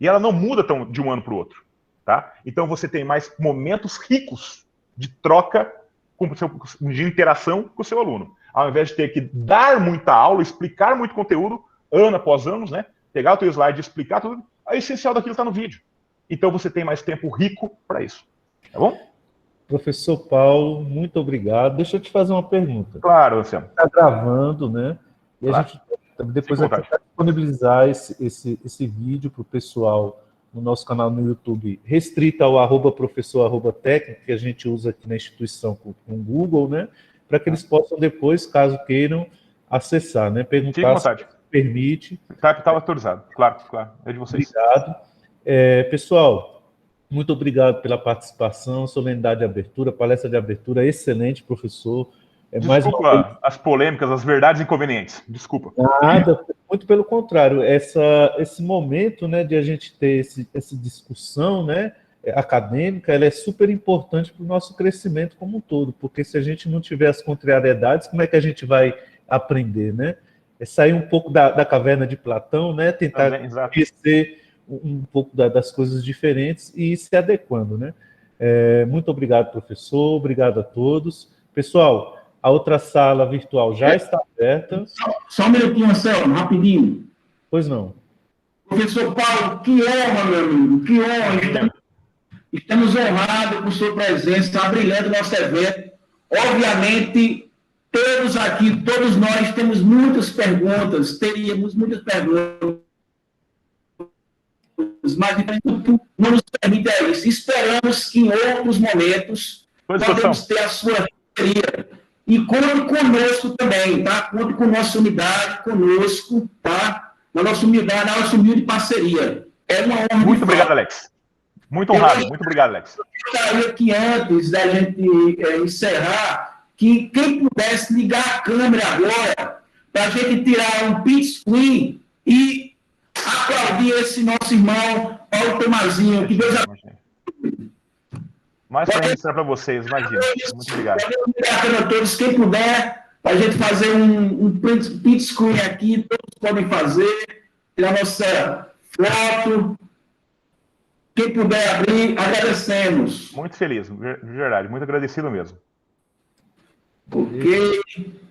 E ela não muda de um ano para o outro. Tá? Então, você tem mais momentos ricos de troca, de interação com o seu aluno. Ao invés de ter que dar muita aula, explicar muito conteúdo, ano após ano, né? Pegar o teu slide e explicar tudo, a essencial daquilo está no vídeo. Então, você tem mais tempo rico para isso. Tá bom? Professor Paulo, muito obrigado. Deixa eu te fazer uma pergunta. Claro, Luciano. Está gravando, né? E claro. A gente depois vai disponibilizar esse vídeo para o pessoal no nosso canal no YouTube, restrito ao @professor_técnico, que a gente usa aqui na instituição com o Google, né? Para que eles possam depois, caso queiram, acessar, né? Perguntar se permite. Está autorizado, claro, é de vocês. Obrigado. Pessoal, muito obrigado pela participação, solenidade de abertura, palestra de abertura excelente, professor. Desculpa as polêmicas, as verdades inconvenientes. Desculpa. Nada, muito pelo contrário. Esse momento, né, de a gente ter essa discussão, né, acadêmica, ela é super importante para o nosso crescimento como um todo, porque se a gente não tiver as contrariedades, como é que a gente vai aprender, né? É sair um pouco da caverna de Platão, né, tentar conhecer um pouco das coisas diferentes e ir se adequando, né? Muito obrigado, professor, obrigado a todos. Pessoal, a outra sala virtual já está aberta. Só um minutinho, Anselmo, rapidinho. Pois não. Professor Paulo, que honra, meu amigo, que honra. Estamos honrados por sua presença, brilhando nosso evento. Obviamente, todos aqui, todos nós temos muitas perguntas, teríamos muitas perguntas, mas o tempo não nos permite isso. Esperamos que em outros momentos podemos ter a sua parceria. E conte conosco também, tá? Conte com nossa unidade, conosco, tá? Na nossa unidade, na nossa humilde parceria. É uma honra. Muito obrigado, Alex. Muito honrado. Muito obrigado, Alex. Eu gostaria que antes da gente encerrar, que quem pudesse ligar a câmera agora, para a gente tirar um print screen e aplaudir esse nosso irmão Paulo Tomazinho. Que Deus abençoe. Mais para mostrar para vocês, imagina. Muito obrigado. Obrigado a todos. Quem puder, a gente fazer um print screen aqui, todos podem fazer, tirar nossa foto. Quem puder abrir, agradecemos. Muito feliz, de verdade, muito agradecido mesmo. Porque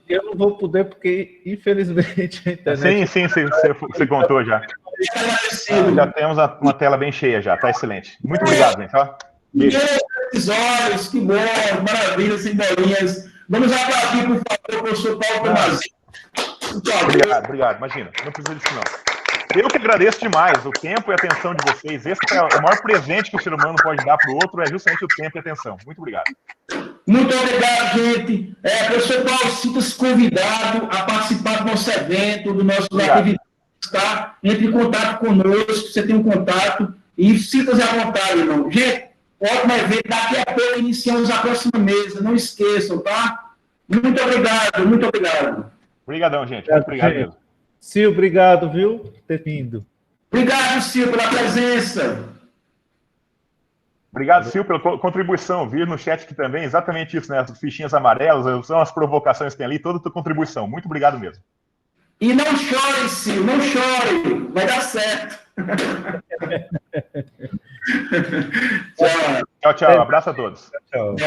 eu não vou poder, porque, infelizmente, a internet... Sim, você contou já. Já temos uma tela bem cheia já, tá excelente. Muito obrigado, gente. Beijo. Olhos, que bom, maravilha, sem bolinhas. Vamos aplaudir, por favor, o professor Paulo Tomazinho. Obrigado, imagina, não precisa disso não. Eu que agradeço demais o tempo e a atenção de vocês. Esse é o maior presente que o ser humano pode dar para o outro, é justamente o tempo e a atenção. Muito obrigado. Muito obrigado, gente. Professor Paulo, sinta-se convidado a participar do nosso evento, do nosso atividade, tá? Entre em contato conosco, você tem um contato, e sinta-se à vontade, irmão. Gente, ótimo evento. Daqui a pouco iniciamos a próxima mesa. Não esqueçam, tá? Muito obrigado, muito obrigado. Obrigadão, gente. Muito obrigado mesmo. Sil, obrigado, viu, por ter vindo. Obrigado, Sil, pela presença. Obrigado, Sil, pela contribuição. Vi no chat aqui também exatamente isso, né? As fichinhas amarelas, são as provocações que tem ali, toda a tua contribuição. Muito obrigado mesmo. E não chore, Sil, não chore. Vai dar certo. Tchau. Abraço a todos. Tchau.